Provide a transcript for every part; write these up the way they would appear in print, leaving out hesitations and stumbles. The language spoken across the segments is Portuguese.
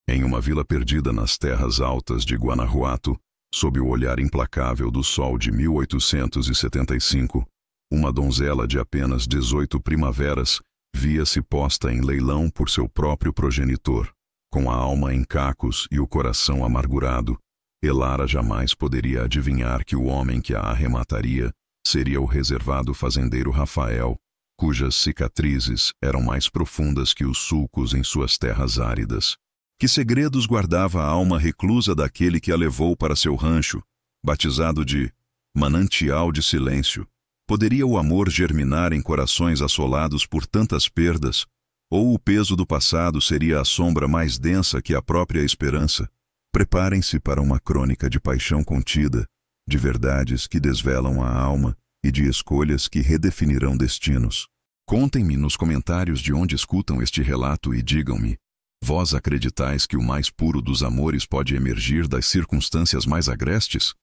Em uma vila perdida nas terras altas de Guanajuato, sob o olhar implacável do sol de 1875, uma donzela de apenas 18 primaveras via-se posta em leilão por seu próprio progenitor. Com a alma em cacos e o coração amargurado, Elara jamais poderia adivinhar que o homem que a arremataria seria o reservado fazendeiro Rafael, cujas cicatrizes eram mais profundas que os sulcos em suas terras áridas. Que segredos guardava a alma reclusa daquele que a levou para seu rancho, batizado de Manancial de Silêncio? Poderia o amor germinar em corações assolados por tantas perdas, ou o peso do passado seria a sombra mais densa que a própria esperança? Preparem-se para uma crônica de paixão contida, de verdades que desvelam a alma e de escolhas que redefinirão destinos. Contem-me nos comentários de onde escutam este relato e digam-me: vós acreditais que o mais puro dos amores pode emergir das circunstâncias mais agrestes?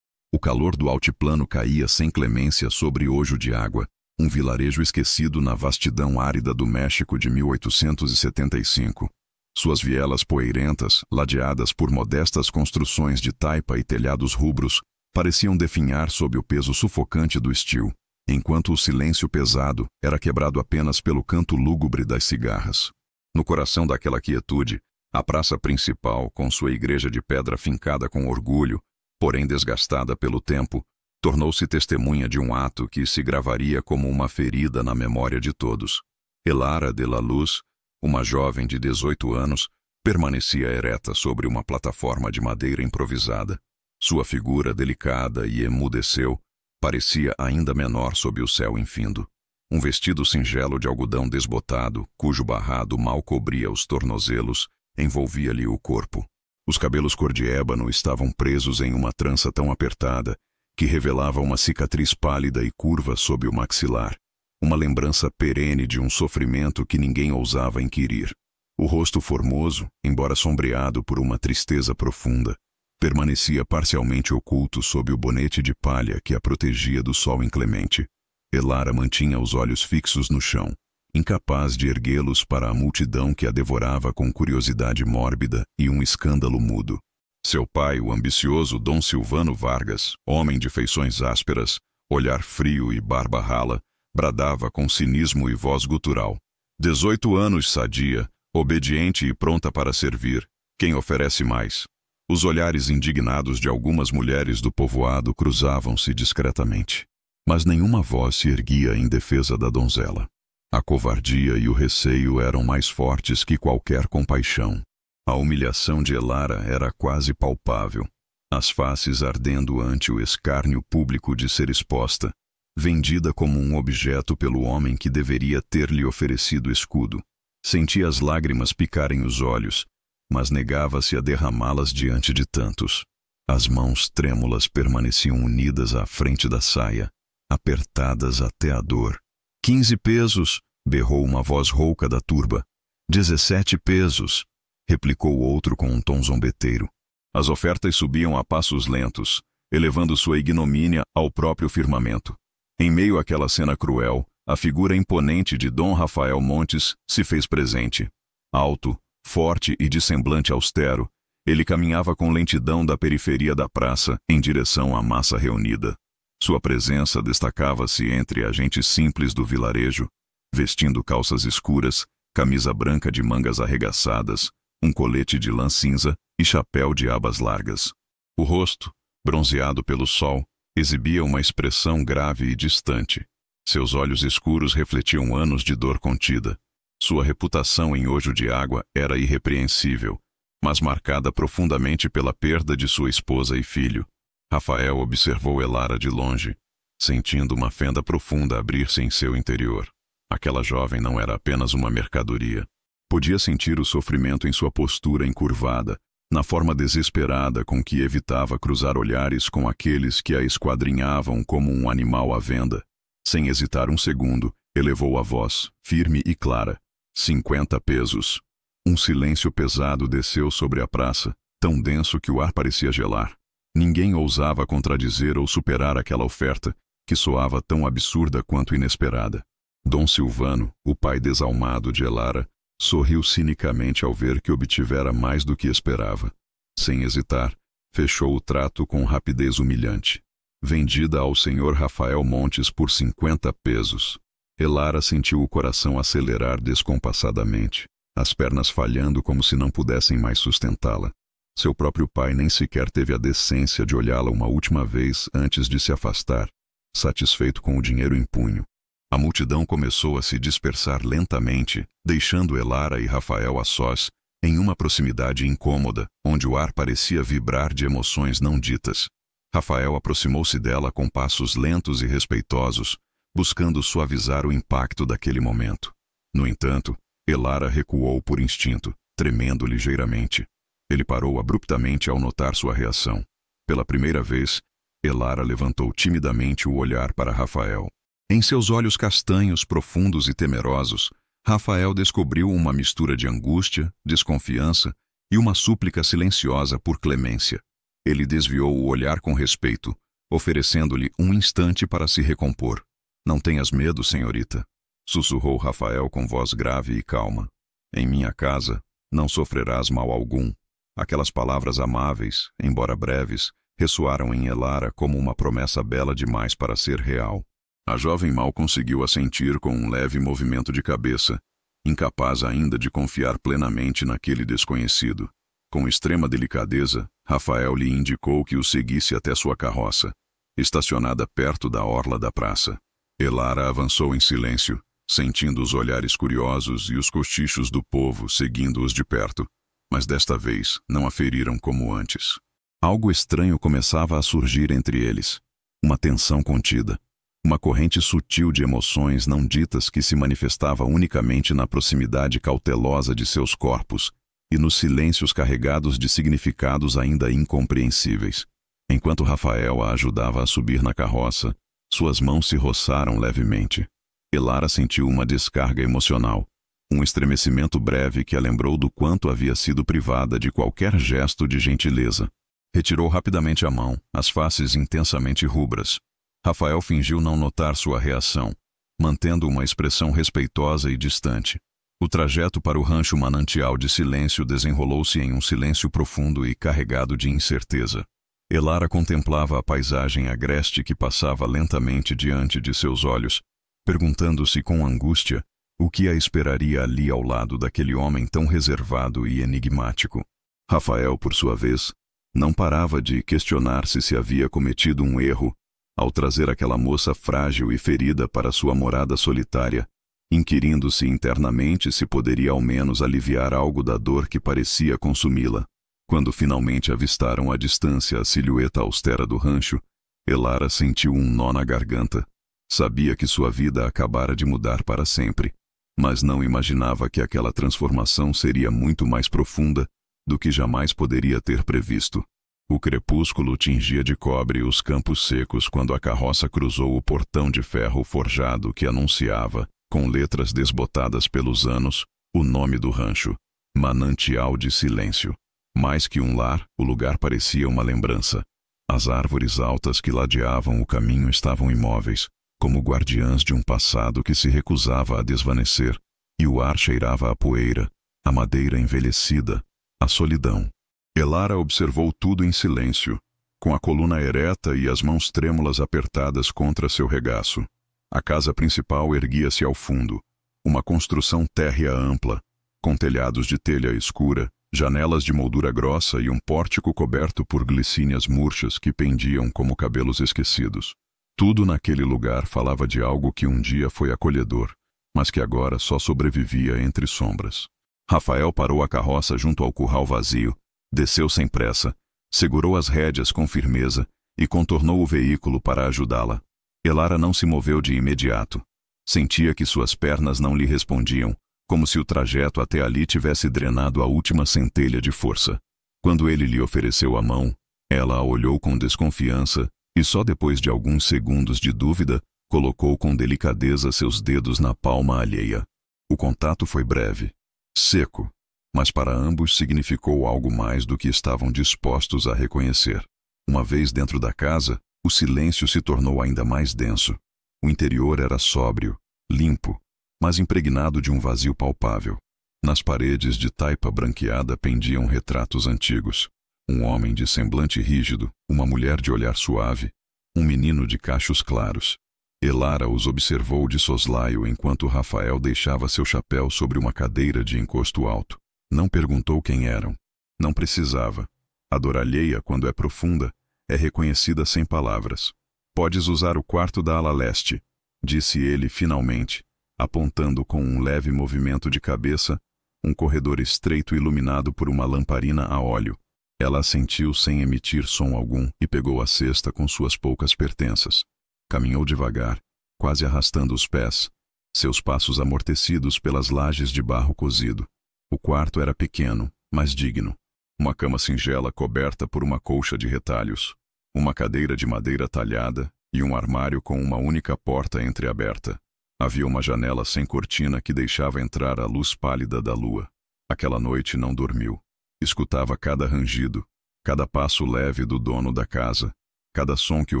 O calor do altiplano caía sem clemência sobre Ojo de Água, um vilarejo esquecido na vastidão árida do México de 1875. Suas vielas poeirentas, ladeadas por modestas construções de taipa e telhados rubros, pareciam definhar sob o peso sufocante do estio, enquanto o silêncio pesado era quebrado apenas pelo canto lúgubre das cigarras. No coração daquela quietude, a praça principal, com sua igreja de pedra fincada com orgulho, porém desgastada pelo tempo, tornou-se testemunha de um ato que se gravaria como uma ferida na memória de todos. Elara de la Luz, uma jovem de 18 anos, permanecia ereta sobre uma plataforma de madeira improvisada. Sua figura delicada e emudeceu parecia ainda menor sob o céu infindo. Um vestido singelo de algodão desbotado, cujo barrado mal cobria os tornozelos, envolvia-lhe o corpo. Os cabelos cor de ébano estavam presos em uma trança tão apertada que revelava uma cicatriz pálida e curva sob o maxilar, uma lembrança perene de um sofrimento que ninguém ousava inquirir. O rosto formoso, embora sombreado por uma tristeza profunda, permanecia parcialmente oculto sob o bonete de palha que a protegia do sol inclemente. Elara mantinha os olhos fixos no chão, incapaz de erguê-los para a multidão que a devorava com curiosidade mórbida e um escândalo mudo. Seu pai, o ambicioso Dom Silvano Vargas, homem de feições ásperas, olhar frio e barba rala, bradava com cinismo e voz gutural: 18 anos, sadia, obediente e pronta para servir. Quem oferece mais? Os olhares indignados de algumas mulheres do povoado cruzavam-se discretamente, mas nenhuma voz se erguia em defesa da donzela. A covardia e o receio eram mais fortes que qualquer compaixão. A humilhação de Elara era quase palpável, as faces ardendo ante o escárnio público de ser exposta, vendida como um objeto pelo homem que deveria ter-lhe oferecido escudo. Sentia as lágrimas picarem os olhos, mas negava-se a derramá-las diante de tantos. As mãos trêmulas permaneciam unidas à frente da saia, apertadas até a dor. 15 pesos, berrou uma voz rouca da turba. 17 pesos, replicou outro com um tom zombeteiro. As ofertas subiam a passos lentos, elevando sua ignomínia ao próprio firmamento. Em meio àquela cena cruel, a figura imponente de Dom Rafael Montes se fez presente. Alto, forte e de semblante austero, ele caminhava com lentidão da periferia da praça em direção à massa reunida. Sua presença destacava-se entre a gente simples do vilarejo, vestindo calças escuras, camisa branca de mangas arregaçadas, um colete de lã cinza e chapéu de abas largas. O rosto, bronzeado pelo sol, exibia uma expressão grave e distante. Seus olhos escuros refletiam anos de dor contida. Sua reputação em Ojo de Água era irrepreensível, mas marcada profundamente pela perda de sua esposa e filho. Rafael observou Elara de longe, sentindo uma fenda profunda abrir-se em seu interior. Aquela jovem não era apenas uma mercadoria. Podia sentir o sofrimento em sua postura encurvada, na forma desesperada com que evitava cruzar olhares com aqueles que a esquadrinhavam como um animal à venda. Sem hesitar um segundo, elevou a voz, firme e clara: 50 pesos. Um silêncio pesado desceu sobre a praça, tão denso que o ar parecia gelar. Ninguém ousava contradizer ou superar aquela oferta, que soava tão absurda quanto inesperada. Dom Silvano, o pai desalmado de Elara, sorriu cinicamente ao ver que obtivera mais do que esperava. Sem hesitar, fechou o trato com rapidez humilhante. Vendida ao senhor Rafael Montes por 50 pesos. Elara sentiu o coração acelerar descompassadamente, as pernas falhando como se não pudessem mais sustentá-la. Seu próprio pai nem sequer teve a decência de olhá-la uma última vez antes de se afastar, satisfeito com o dinheiro em punho. A multidão começou a se dispersar lentamente, deixando Elara e Rafael a sós, em uma proximidade incômoda, onde o ar parecia vibrar de emoções não ditas. Rafael aproximou-se dela com passos lentos e respeitosos, buscando suavizar o impacto daquele momento. No entanto, Elara recuou por instinto, tremendo ligeiramente. Ele parou abruptamente ao notar sua reação. Pela primeira vez, Elara levantou timidamente o olhar para Rafael. Em seus olhos castanhos, profundos e temerosos, Rafael descobriu uma mistura de angústia, desconfiança e uma súplica silenciosa por clemência. Ele desviou o olhar com respeito, oferecendo-lhe um instante para se recompor. "Não tenhas medo, senhorita", sussurrou Rafael com voz grave e calma. "Em minha casa, não sofrerás mal algum." Aquelas palavras amáveis, embora breves, ressoaram em Elara como uma promessa bela demais para ser real. A jovem mal conseguiu assentir com um leve movimento de cabeça, incapaz ainda de confiar plenamente naquele desconhecido. Com extrema delicadeza, Rafael lhe indicou que o seguisse até sua carroça, estacionada perto da orla da praça. Elara avançou em silêncio, sentindo os olhares curiosos e os cochichos do povo seguindo-os de perto, mas desta vez não a feriram como antes. Algo estranho começava a surgir entre eles, uma tensão contida, uma corrente sutil de emoções não ditas que se manifestava unicamente na proximidade cautelosa de seus corpos e nos silêncios carregados de significados ainda incompreensíveis. Enquanto Rafael a ajudava a subir na carroça, suas mãos se roçaram levemente. Elara sentiu uma descarga emocional, um estremecimento breve que a lembrou do quanto havia sido privada de qualquer gesto de gentileza. Retirou rapidamente a mão, as faces intensamente rubras. Rafael fingiu não notar sua reação, mantendo uma expressão respeitosa e distante. O trajeto para o rancho Manancial de Silêncio desenrolou-se em um silêncio profundo e carregado de incerteza. Elara contemplava a paisagem agreste que passava lentamente diante de seus olhos, perguntando-se com angústia o que a esperaria ali ao lado daquele homem tão reservado e enigmático. Rafael, por sua vez, não parava de questionar-se se havia cometido um erro ao trazer aquela moça frágil e ferida para sua morada solitária, inquirindo-se internamente se poderia ao menos aliviar algo da dor que parecia consumi-la. Quando finalmente avistaram à distância a silhueta austera do rancho, Elara sentiu um nó na garganta. Sabia que sua vida acabara de mudar para sempre, mas não imaginava que aquela transformação seria muito mais profunda do que jamais poderia ter previsto. O crepúsculo tingia de cobre os campos secos quando a carroça cruzou o portão de ferro forjado que anunciava, com letras desbotadas pelos anos, o nome do rancho: Manancial de Silêncio. Mais que um lar, o lugar parecia uma lembrança. As árvores altas que ladeavam o caminho estavam imóveis, como guardiãs de um passado que se recusava a desvanecer, e o ar cheirava a poeira, a madeira envelhecida, a solidão. Elara observou tudo em silêncio, com a coluna ereta e as mãos trêmulas apertadas contra seu regaço. A casa principal erguia-se ao fundo, uma construção térrea ampla, com telhados de telha escura, janelas de moldura grossa e um pórtico coberto por glicínias murchas que pendiam como cabelos esquecidos. Tudo naquele lugar falava de algo que um dia foi acolhedor, mas que agora só sobrevivia entre sombras. Rafael parou a carroça junto ao curral vazio, desceu sem pressa, segurou as rédeas com firmeza e contornou o veículo para ajudá-la. Elara não se moveu de imediato. Sentia que suas pernas não lhe respondiam, como se o trajeto até ali tivesse drenado a última centelha de força. Quando ele lhe ofereceu a mão, ela a olhou com desconfiança e só depois de alguns segundos de dúvida, colocou com delicadeza seus dedos na palma alheia. O contato foi breve, seco, mas para ambos significou algo mais do que estavam dispostos a reconhecer. Uma vez dentro da casa, o silêncio se tornou ainda mais denso. O interior era sóbrio, limpo, mas impregnado de um vazio palpável. Nas paredes de taipa branqueada pendiam retratos antigos. Um homem de semblante rígido, uma mulher de olhar suave, um menino de cachos claros. Elara os observou de soslaio enquanto Rafael deixava seu chapéu sobre uma cadeira de encosto alto. Não perguntou quem eram. Não precisava. A dor alheia, quando é profunda, é reconhecida sem palavras. Podes usar o quarto da ala leste, disse ele finalmente, apontando com um leve movimento de cabeça um corredor estreito iluminado por uma lamparina a óleo. Ela assentiu sem emitir som algum e pegou a cesta com suas poucas pertenças. Caminhou devagar, quase arrastando os pés, seus passos amortecidos pelas lajes de barro cozido. O quarto era pequeno, mas digno. Uma cama singela coberta por uma colcha de retalhos, uma cadeira de madeira talhada e um armário com uma única porta entreaberta. Havia uma janela sem cortina que deixava entrar a luz pálida da lua. Aquela noite não dormiu. Escutava cada rangido, cada passo leve do dono da casa, cada som que o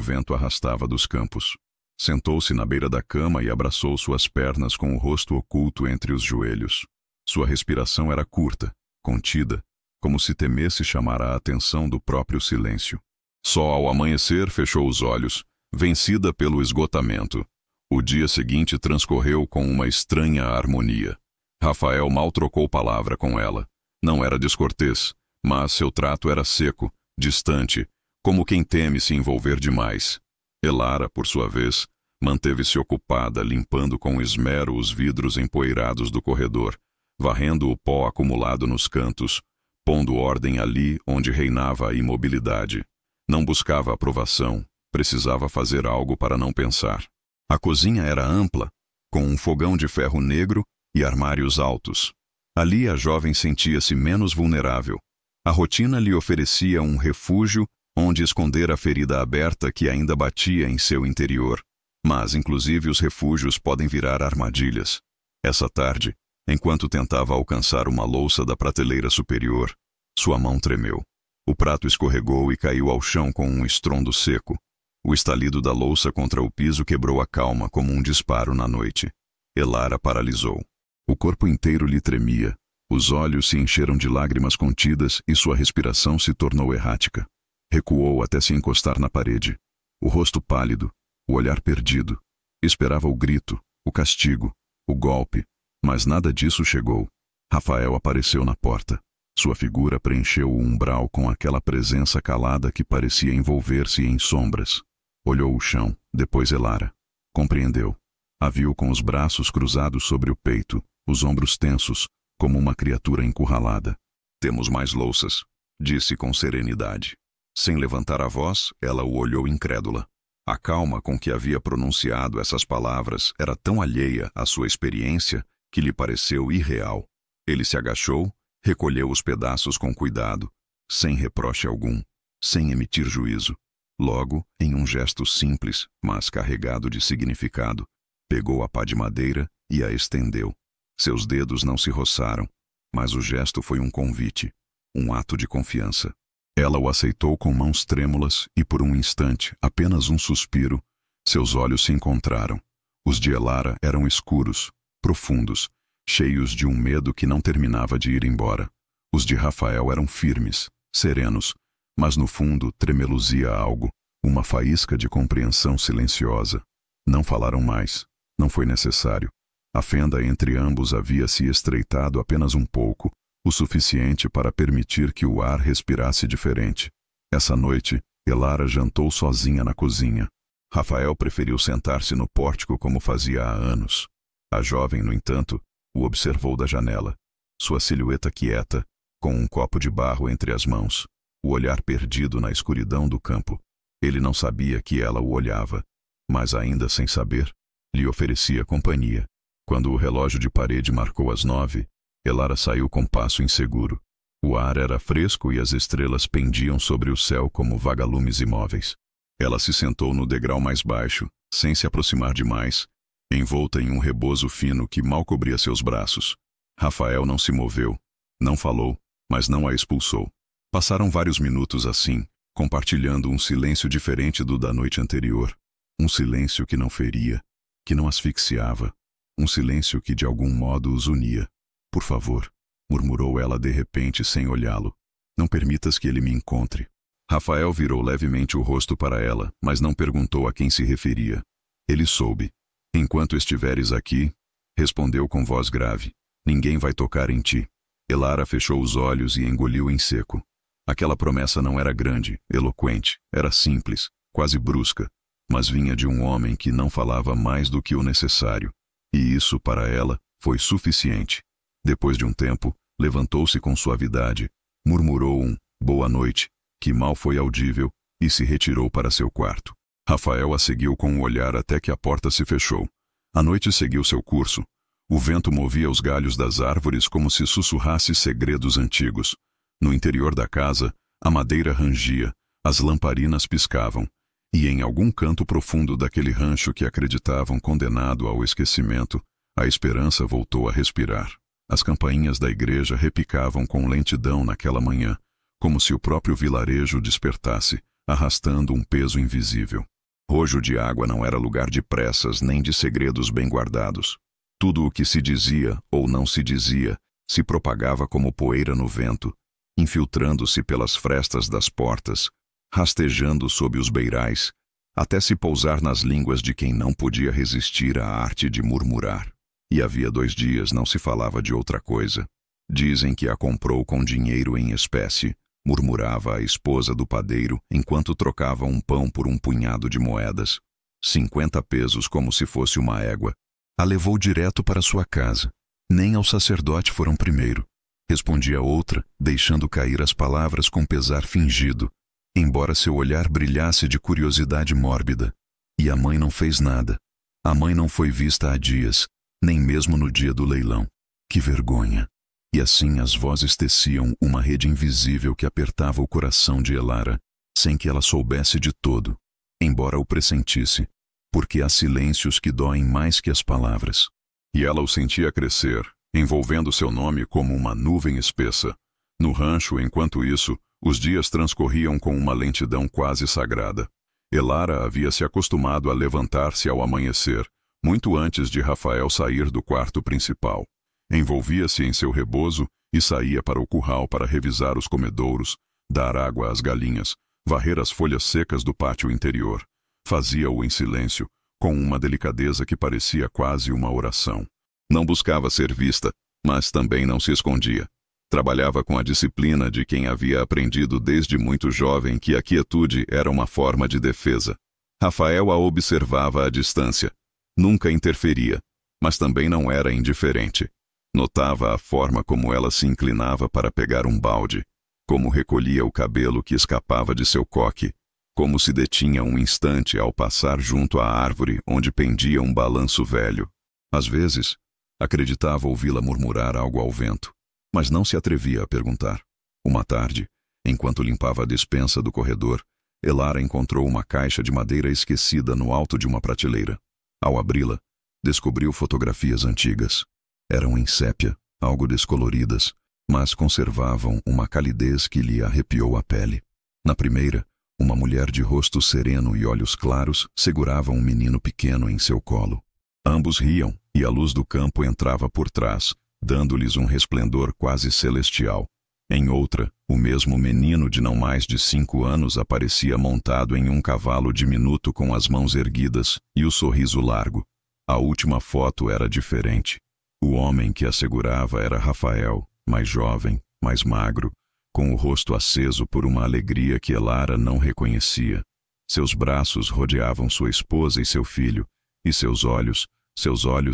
vento arrastava dos campos. Sentou-se na beira da cama e abraçou suas pernas com o rosto oculto entre os joelhos. Sua respiração era curta, contida, como se temesse chamar a atenção do próprio silêncio. Só ao amanhecer fechou os olhos, vencida pelo esgotamento. O dia seguinte transcorreu com uma estranha harmonia. Rafael mal trocou palavra com ela. Não era descortês, mas seu trato era seco, distante, como quem teme se envolver demais. Elara, por sua vez, manteve-se ocupada limpando com esmero os vidros empoeirados do corredor, varrendo o pó acumulado nos cantos, pondo ordem ali onde reinava a imobilidade. Não buscava aprovação, precisava fazer algo para não pensar. A cozinha era ampla, com um fogão de ferro negro e armários altos. Ali a jovem sentia-se menos vulnerável. A rotina lhe oferecia um refúgio onde esconder a ferida aberta que ainda batia em seu interior. Mas, inclusive, os refúgios podem virar armadilhas. Essa tarde, enquanto tentava alcançar uma louça da prateleira superior, sua mão tremeu. O prato escorregou e caiu ao chão com um estrondo seco. O estalido da louça contra o piso quebrou a calma como um disparo na noite. Elara paralisou. O corpo inteiro lhe tremia, os olhos se encheram de lágrimas contidas e sua respiração se tornou errática. Recuou até se encostar na parede. O rosto pálido, o olhar perdido. Esperava o grito, o castigo, o golpe, mas nada disso chegou. Rafael apareceu na porta. Sua figura preencheu o umbral com aquela presença calada que parecia envolver-se em sombras. Olhou o chão, depois Elara. Compreendeu. A viu com os braços cruzados sobre o peito, os ombros tensos, como uma criatura encurralada. Temos mais louças, disse com serenidade. Sem levantar a voz, ela o olhou incrédula. A calma com que havia pronunciado essas palavras era tão alheia à sua experiência que lhe pareceu irreal. Ele se agachou, recolheu os pedaços com cuidado, sem reproche algum, sem emitir juízo. Logo, em um gesto simples, mas carregado de significado, pegou a pá de madeira e a estendeu. Seus dedos não se roçaram, mas o gesto foi um convite, um ato de confiança. Ela o aceitou com mãos trêmulas e por um instante, apenas um suspiro, seus olhos se encontraram. Os de Elara eram escuros, profundos, cheios de um medo que não terminava de ir embora. Os de Rafael eram firmes, serenos, mas no fundo tremeluzia algo, uma faísca de compreensão silenciosa. Não falaram mais, não foi necessário. A fenda entre ambos havia se estreitado apenas um pouco, o suficiente para permitir que o ar respirasse diferente. Essa noite, Elara jantou sozinha na cozinha. Rafael preferiu sentar-se no pórtico como fazia há anos. A jovem, no entanto, o observou da janela. Sua silhueta quieta, com um copo de barro entre as mãos, o olhar perdido na escuridão do campo. Ele não sabia que ela o olhava, mas ainda sem saber, lhe oferecia companhia. Quando o relógio de parede marcou as 9, Elara saiu com passo inseguro. O ar era fresco e as estrelas pendiam sobre o céu como vagalumes imóveis. Ela se sentou no degrau mais baixo, sem se aproximar demais, envolta em um rebozo fino que mal cobria seus braços. Rafael não se moveu, não falou, mas não a expulsou. Passaram vários minutos assim, compartilhando um silêncio diferente do da noite anterior. Um silêncio que não feria, que não asfixiava, um silêncio que de algum modo os unia. Por favor, murmurou ela de repente sem olhá-lo. Não permitas que ele me encontre. Rafael virou levemente o rosto para ela, mas não perguntou a quem se referia. Ele soube. Enquanto estiveres aqui, respondeu com voz grave, ninguém vai tocar em ti. Elara fechou os olhos e engoliu em seco. Aquela promessa não era grande, eloquente, era simples, quase brusca, mas vinha de um homem que não falava mais do que o necessário. E isso, para ela, foi suficiente. Depois de um tempo, levantou-se com suavidade, murmurou um boa noite, que mal foi audível, e se retirou para seu quarto. Rafael a seguiu com o olhar até que a porta se fechou. A noite seguiu seu curso. O vento movia os galhos das árvores como se sussurrasse segredos antigos. No interior da casa, a madeira rangia, as lamparinas piscavam, e em algum canto profundo daquele rancho que acreditavam condenado ao esquecimento, a esperança voltou a respirar. As campainhas da igreja repicavam com lentidão naquela manhã, como se o próprio vilarejo despertasse, arrastando um peso invisível. Rojo de Água não era lugar de pressas nem de segredos bem guardados. Tudo o que se dizia ou não se dizia se propagava como poeira no vento, infiltrando-se pelas frestas das portas, rastejando sob os beirais, até se pousar nas línguas de quem não podia resistir à arte de murmurar. E havia 2 dias não se falava de outra coisa. Dizem que a comprou com dinheiro em espécie, murmurava a esposa do padeiro enquanto trocava um pão por um punhado de moedas. 50 pesos como se fosse uma égua. A levou direto para sua casa. Nem ao sacerdote foram primeiro. Respondia outra, deixando cair as palavras com pesar fingido, embora seu olhar brilhasse de curiosidade mórbida. E a mãe não fez nada. A mãe não foi vista há dias, nem mesmo no dia do leilão. Que vergonha! E assim as vozes teciam uma rede invisível que apertava o coração de Elara, sem que ela soubesse de todo, embora o pressentisse, porque há silêncios que doem mais que as palavras. E ela o sentia crescer, envolvendo seu nome como uma nuvem espessa. No rancho, enquanto isso, os dias transcorriam com uma lentidão quase sagrada. Elara havia se acostumado a levantar-se ao amanhecer, muito antes de Rafael sair do quarto principal. Envolvia-se em seu rebozo e saía para o curral para revisar os comedouros, dar água às galinhas, varrer as folhas secas do pátio interior. Fazia-o em silêncio, com uma delicadeza que parecia quase uma oração. Não buscava ser vista, mas também não se escondia. Trabalhava com a disciplina de quem havia aprendido desde muito jovem que a quietude era uma forma de defesa. Rafael a observava à distância. Nunca interferia, mas também não era indiferente. Notava a forma como ela se inclinava para pegar um balde, como recolhia o cabelo que escapava de seu coque, como se detinha um instante ao passar junto à árvore onde pendia um balanço velho. Às vezes, acreditava ouvi-la murmurar algo ao vento, mas não se atrevia a perguntar. Uma tarde, enquanto limpava a despensa do corredor, Elara encontrou uma caixa de madeira esquecida no alto de uma prateleira. Ao abri-la, descobriu fotografias antigas. Eram em sépia, algo descoloridas, mas conservavam uma calidez que lhe arrepiou a pele. Na primeira, uma mulher de rosto sereno e olhos claros segurava um menino pequeno em seu colo. Ambos riam, e a luz do campo entrava por trás, dando-lhes um resplendor quase celestial. Em outra, o mesmo menino de não mais de 5 anos aparecia montado em um cavalo diminuto com as mãos erguidas e o sorriso largo. A última foto era diferente. O homem que a segurava era Rafael, mais jovem, mais magro, com o rosto aceso por uma alegria que Elara não reconhecia. Seus braços rodeavam sua esposa e seu filho, e seus olhos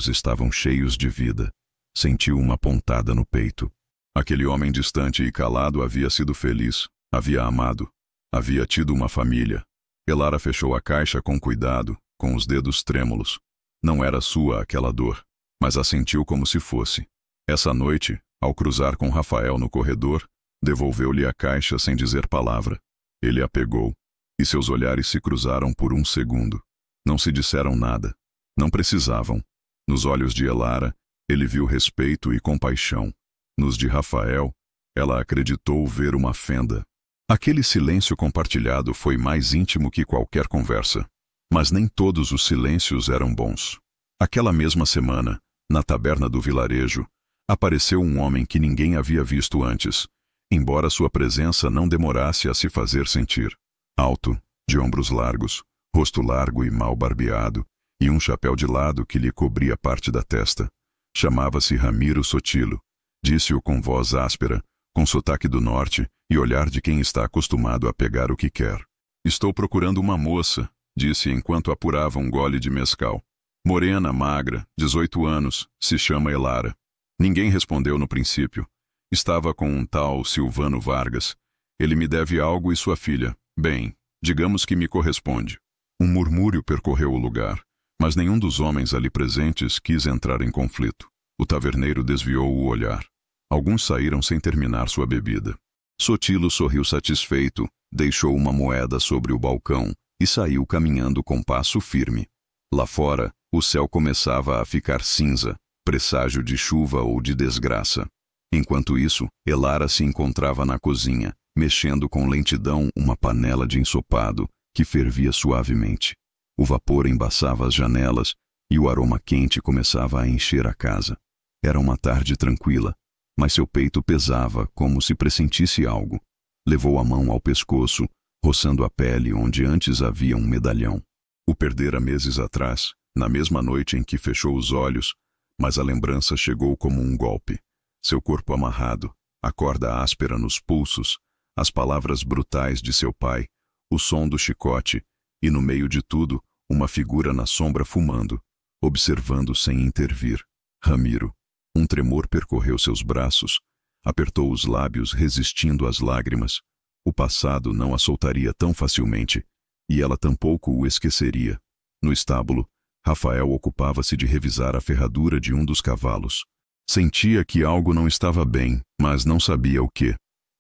estavam cheios de vida. Sentiu uma pontada no peito. Aquele homem distante e calado havia sido feliz, havia amado, havia tido uma família. Elara fechou a caixa com cuidado, com os dedos trêmulos. Não era sua aquela dor, mas a sentiu como se fosse. Essa noite, ao cruzar com Rafael no corredor, devolveu-lhe a caixa sem dizer palavra. Ele a pegou, e seus olhares se cruzaram por um segundo. Não se disseram nada. Não precisavam. Nos olhos de Elara, ele viu respeito e compaixão. Nos de Rafael, ela acreditou ver uma fenda. Aquele silêncio compartilhado foi mais íntimo que qualquer conversa. Mas nem todos os silêncios eram bons. Aquela mesma semana, Na taberna do vilarejo, apareceu um homem que ninguém havia visto antes, embora sua presença não demorasse a se fazer sentir. Alto, de ombros largos, rosto largo e mal barbeado, e um chapéu de lado que lhe cobria parte da testa. Chamava-se Ramiro Sotilo. Disse-o com voz áspera, com sotaque do norte e olhar de quem está acostumado a pegar o que quer. Estou procurando uma moça, disse enquanto apurava um gole de mescal. Morena, magra, 18 anos, se chama Elara. Ninguém respondeu no princípio. Estava com um tal Silvano Vargas. Ele me deve algo e sua filha. Bem, digamos que me corresponde. Um murmúrio percorreu o lugar, mas nenhum dos homens ali presentes quis entrar em conflito. O taverneiro desviou o olhar. Alguns saíram sem terminar sua bebida. Sotilo sorriu satisfeito, deixou uma moeda sobre o balcão e saiu caminhando com passo firme. Lá fora, o céu começava a ficar cinza, presságio de chuva ou de desgraça. Enquanto isso, Elara se encontrava na cozinha, mexendo com lentidão uma panela de ensopado que fervia suavemente. O vapor embaçava as janelas e o aroma quente começava a encher a casa. Era uma tarde tranquila, mas seu peito pesava como se pressentisse algo. Levou a mão ao pescoço, roçando a pele onde antes havia um medalhão. O perdera meses atrás, na mesma noite em que fechou os olhos, mas a lembrança chegou como um golpe. Seu corpo amarrado, a corda áspera nos pulsos, as palavras brutais de seu pai, o som do chicote e, no meio de tudo, uma figura na sombra fumando, observando sem intervir. Ramiro. Um tremor percorreu seus braços, apertou os lábios resistindo às lágrimas. O passado não a soltaria tão facilmente, e ela tampouco o esqueceria. No estábulo, Rafael ocupava-se de revisar a ferradura de um dos cavalos. Sentia que algo não estava bem, mas não sabia o que.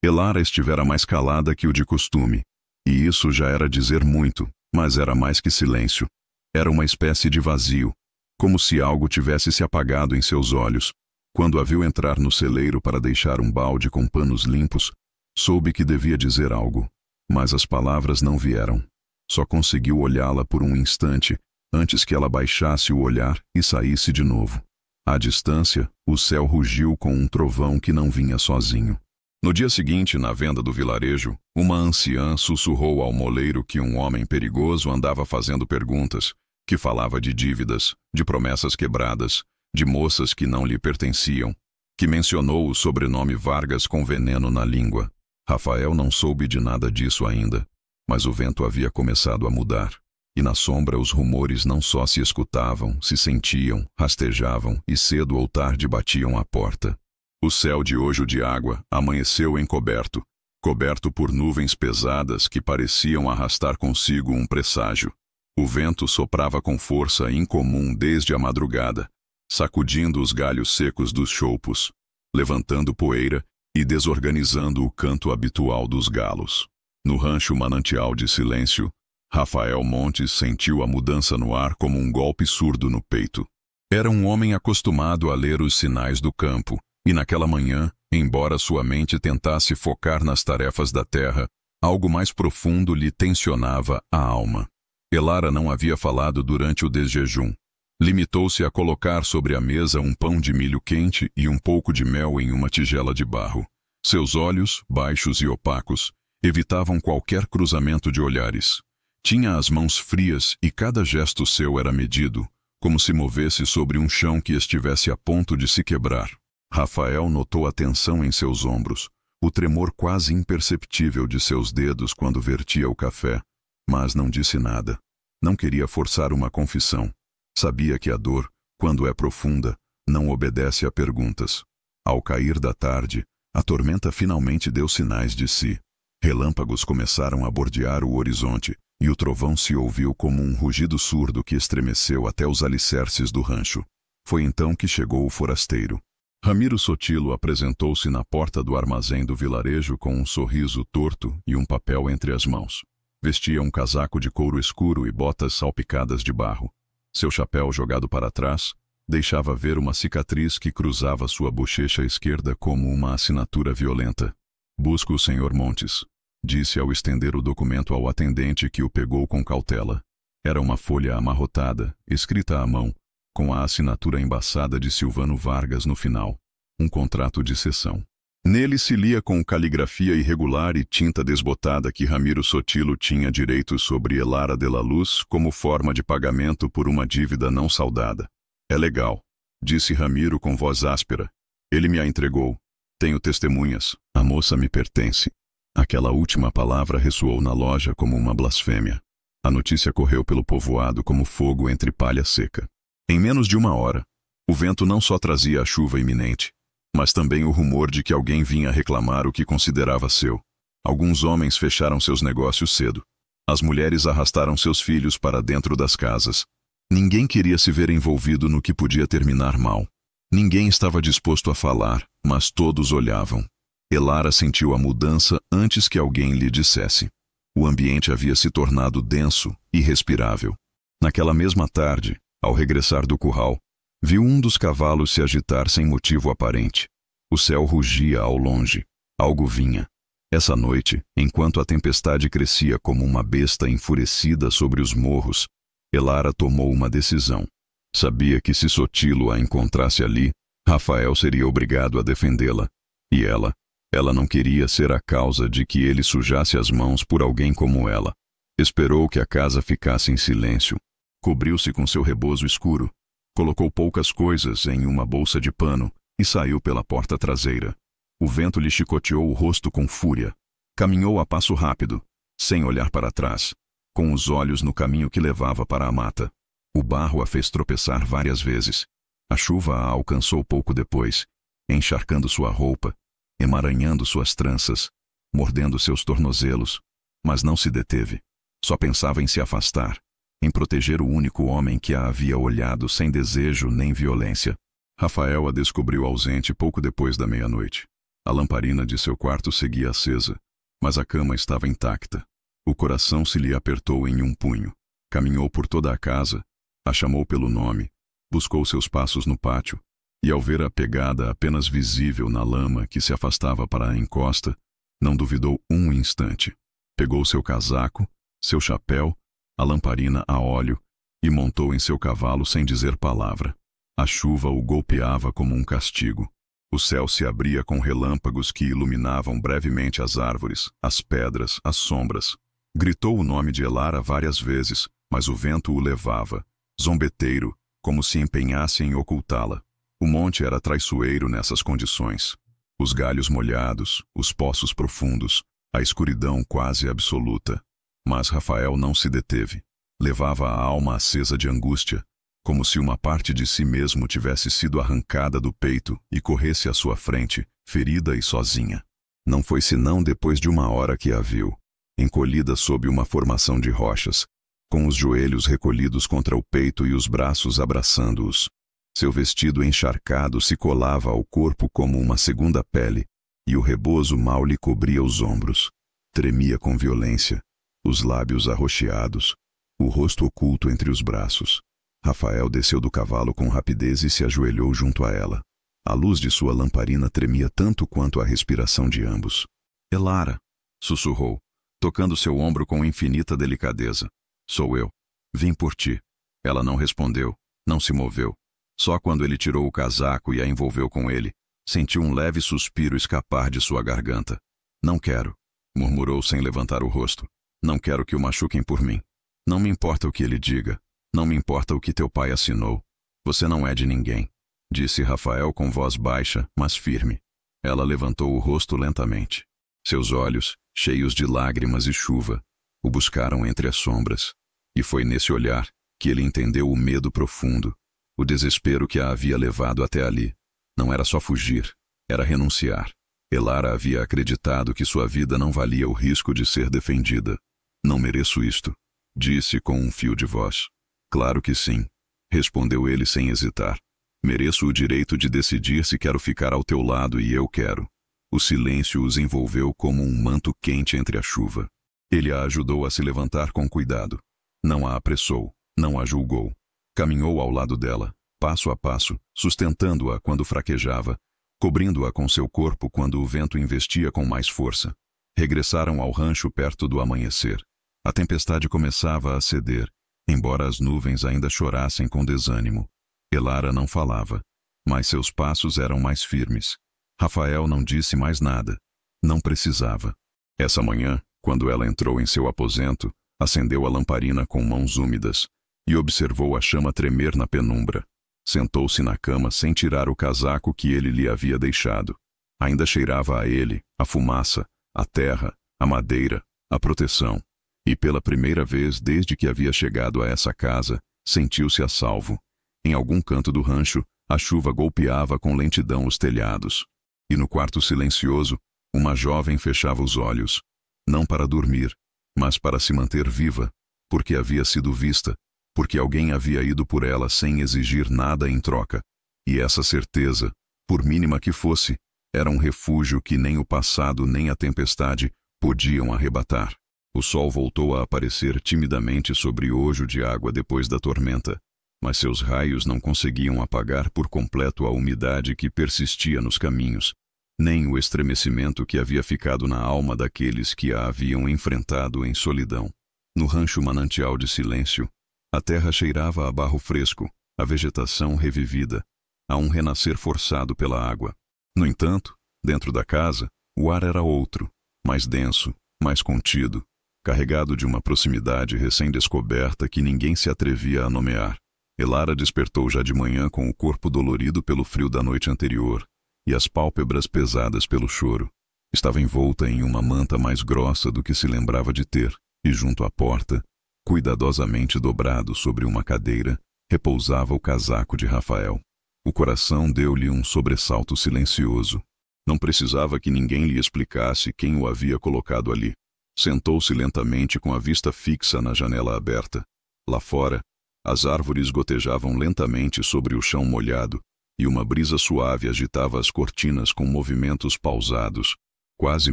Elara estivera mais calada que o de costume, e isso já era dizer muito, mas era mais que silêncio. Era uma espécie de vazio, como se algo tivesse se apagado em seus olhos. Quando a viu entrar no celeiro para deixar um balde com panos limpos, soube que devia dizer algo, mas as palavras não vieram. Só conseguiu olhá-la por um instante, antes que ela baixasse o olhar e saísse de novo. À distância, o céu rugiu com um trovão que não vinha sozinho. No dia seguinte, na venda do vilarejo, uma anciã sussurrou ao moleiro que um homem perigoso andava fazendo perguntas, que falava de dívidas, de promessas quebradas, de moças que não lhe pertenciam, que mencionou o sobrenome Vargas com veneno na língua. Rafael não soube de nada disso ainda, mas o vento havia começado a mudar, e na sombra os rumores não só se escutavam, se sentiam, rastejavam e cedo ou tarde batiam à porta. O céu de hoje de água amanheceu encoberto, coberto por nuvens pesadas que pareciam arrastar consigo um presságio. O vento soprava com força incomum desde a madrugada, sacudindo os galhos secos dos choupos, levantando poeira e desorganizando o canto habitual dos galos. No rancho manancial de silêncio, Rafael Montes sentiu a mudança no ar como um golpe surdo no peito. Era um homem acostumado a ler os sinais do campo, e naquela manhã, embora sua mente tentasse focar nas tarefas da terra, algo mais profundo lhe tensionava a alma. Elara não havia falado durante o desjejum. Limitou-se a colocar sobre a mesa um pão de milho quente e um pouco de mel em uma tigela de barro. Seus olhos, baixos e opacos, evitavam qualquer cruzamento de olhares. Tinha as mãos frias e cada gesto seu era medido, como se movesse sobre um chão que estivesse a ponto de se quebrar. Rafael notou a tensão em seus ombros, o tremor quase imperceptível de seus dedos quando vertia o café, mas não disse nada. Não queria forçar uma confissão. Sabia que a dor, quando é profunda, não obedece a perguntas. Ao cair da tarde, a tormenta finalmente deu sinais de si. Relâmpagos começaram a bordear o horizonte, e o trovão se ouviu como um rugido surdo que estremeceu até os alicerces do rancho. Foi então que chegou o forasteiro. Ramiro Sotilo apresentou-se na porta do armazém do vilarejo com um sorriso torto e um papel entre as mãos. Vestia um casaco de couro escuro e botas salpicadas de barro. Seu chapéu jogado para trás deixava ver uma cicatriz que cruzava sua bochecha esquerda como uma assinatura violenta. «Busco o Sr. Montes», disse ao estender o documento ao atendente que o pegou com cautela. Era uma folha amarrotada, escrita à mão, com a assinatura embaçada de Silvano Vargas no final, um contrato de cessão. Nele se lia com caligrafia irregular e tinta desbotada que Ramiro Sotilo tinha direitos sobre Elara de la Luz como forma de pagamento por uma dívida não saldada. É legal, disse Ramiro com voz áspera. Ele me a entregou. Tenho testemunhas. A moça me pertence. Aquela última palavra ressoou na loja como uma blasfêmia. A notícia correu pelo povoado como fogo entre palha seca. Em menos de uma hora, o vento não só trazia a chuva iminente, mas também o rumor de que alguém vinha reclamar o que considerava seu. Alguns homens fecharam seus negócios cedo. As mulheres arrastaram seus filhos para dentro das casas. Ninguém queria se ver envolvido no que podia terminar mal. Ninguém estava disposto a falar, mas todos olhavam. Elara sentiu a mudança antes que alguém lhe dissesse. O ambiente havia se tornado denso, irrespirável. Naquela mesma tarde, ao regressar do curral, viu um dos cavalos se agitar sem motivo aparente. O céu rugia ao longe. Algo vinha. Essa noite, enquanto a tempestade crescia como uma besta enfurecida sobre os morros, Elara tomou uma decisão. Sabia que se Sotilo a encontrasse ali, Rafael seria obrigado a defendê-la. E ela não queria ser a causa de que ele sujasse as mãos por alguém como ela. Esperou que a casa ficasse em silêncio. Cobriu-se com seu rebozo escuro. Colocou poucas coisas em uma bolsa de pano e saiu pela porta traseira. O vento lhe chicoteou o rosto com fúria. Caminhou a passo rápido, sem olhar para trás, com os olhos no caminho que levava para a mata. O barro a fez tropeçar várias vezes. A chuva a alcançou pouco depois, encharcando sua roupa, emaranhando suas tranças, mordendo seus tornozelos, mas não se deteve. Só pensava em se afastar, em proteger o único homem que a havia olhado sem desejo nem violência. Rafael a descobriu ausente pouco depois da meia-noite. A lamparina de seu quarto seguia acesa, mas a cama estava intacta. O coração se lhe apertou em um punho. Caminhou por toda a casa, a chamou pelo nome, buscou seus passos no pátio, e ao ver a pegada apenas visível na lama que se afastava para a encosta, não duvidou um instante. Pegou seu casaco, seu chapéu, a lamparina a óleo e montou em seu cavalo sem dizer palavra. A chuva o golpeava como um castigo. O céu se abria com relâmpagos que iluminavam brevemente as árvores, as pedras, as sombras. Gritou o nome de Elara várias vezes, mas o vento o levava, zombeteiro, como se empenhasse em ocultá-la. O monte era traiçoeiro nessas condições. Os galhos molhados, os poços profundos, a escuridão quase absoluta. Mas Rafael não se deteve. Levava a alma acesa de angústia, como se uma parte de si mesmo tivesse sido arrancada do peito e corresse à sua frente, ferida e sozinha. Não foi senão depois de uma hora que a viu, encolhida sob uma formação de rochas, com os joelhos recolhidos contra o peito e os braços abraçando-os. Seu vestido encharcado se colava ao corpo como uma segunda pele, e o rebozo mal lhe cobria os ombros. Tremia com violência, os lábios arroxeados, o rosto oculto entre os braços. Rafael desceu do cavalo com rapidez e se ajoelhou junto a ela. A luz de sua lamparina tremia tanto quanto a respiração de ambos. "Elara", sussurrou, tocando seu ombro com infinita delicadeza. "Sou eu. Vim por ti." Ela não respondeu, não se moveu. Só quando ele tirou o casaco e a envolveu com ele, sentiu um leve suspiro escapar de sua garganta. "Não quero", murmurou sem levantar o rosto. "Não quero que o machuquem por mim. Não me importa o que ele diga. Não me importa o que teu pai assinou. Você não é de ninguém", disse Rafael com voz baixa, mas firme. Ela levantou o rosto lentamente. Seus olhos, cheios de lágrimas e chuva, o buscaram entre as sombras. E foi nesse olhar que ele entendeu o medo profundo, o desespero que a havia levado até ali. Não era só fugir, era renunciar. Elara havia acreditado que sua vida não valia o risco de ser defendida. "Não mereço isto", disse com um fio de voz. "Claro que sim", respondeu ele sem hesitar. "Mereço o direito de decidir se quero ficar ao teu lado e eu quero." O silêncio os envolveu como um manto quente entre a chuva. Ele a ajudou a se levantar com cuidado. Não a apressou, não a julgou. Caminhou ao lado dela, passo a passo, sustentando-a quando fraquejava, cobrindo-a com seu corpo quando o vento investia com mais força. Regressaram ao rancho perto do amanhecer. A tempestade começava a ceder, embora as nuvens ainda chorassem com desânimo. Elara não falava, mas seus passos eram mais firmes. Rafael não disse mais nada. Não precisava. Essa manhã, quando ela entrou em seu aposento, acendeu a lamparina com mãos úmidas e observou a chama tremer na penumbra. Sentou-se na cama sem tirar o casaco que ele lhe havia deixado. Ainda cheirava a ele, a fumaça, a terra, a madeira, a proteção. E pela primeira vez desde que havia chegado a essa casa, sentiu-se a salvo. Em algum canto do rancho, a chuva golpeava com lentidão os telhados. E no quarto silencioso, uma jovem fechava os olhos, não para dormir, mas para se manter viva, porque havia sido vista, porque alguém havia ido por ela sem exigir nada em troca. E essa certeza, por mínima que fosse, era um refúgio que nem o passado nem a tempestade podiam arrebatar. O sol voltou a aparecer timidamente sobre Ojo de Água depois da tormenta, mas seus raios não conseguiam apagar por completo a umidade que persistia nos caminhos, nem o estremecimento que havia ficado na alma daqueles que a haviam enfrentado em solidão. No rancho manancial de silêncio, a terra cheirava a barro fresco, a vegetação revivida, a um renascer forçado pela água. No entanto, dentro da casa, o ar era outro, mais denso, mais contido, carregado de uma proximidade recém-descoberta que ninguém se atrevia a nomear. Elara despertou já de manhã com o corpo dolorido pelo frio da noite anterior e as pálpebras pesadas pelo choro. Estava envolta em uma manta mais grossa do que se lembrava de ter, e junto à porta, cuidadosamente dobrado sobre uma cadeira, repousava o casaco de Rafael. O coração deu-lhe um sobressalto silencioso. Não precisava que ninguém lhe explicasse quem o havia colocado ali. Sentou-se lentamente com a vista fixa na janela aberta. Lá fora, as árvores gotejavam lentamente sobre o chão molhado, e uma brisa suave agitava as cortinas com movimentos pausados, quase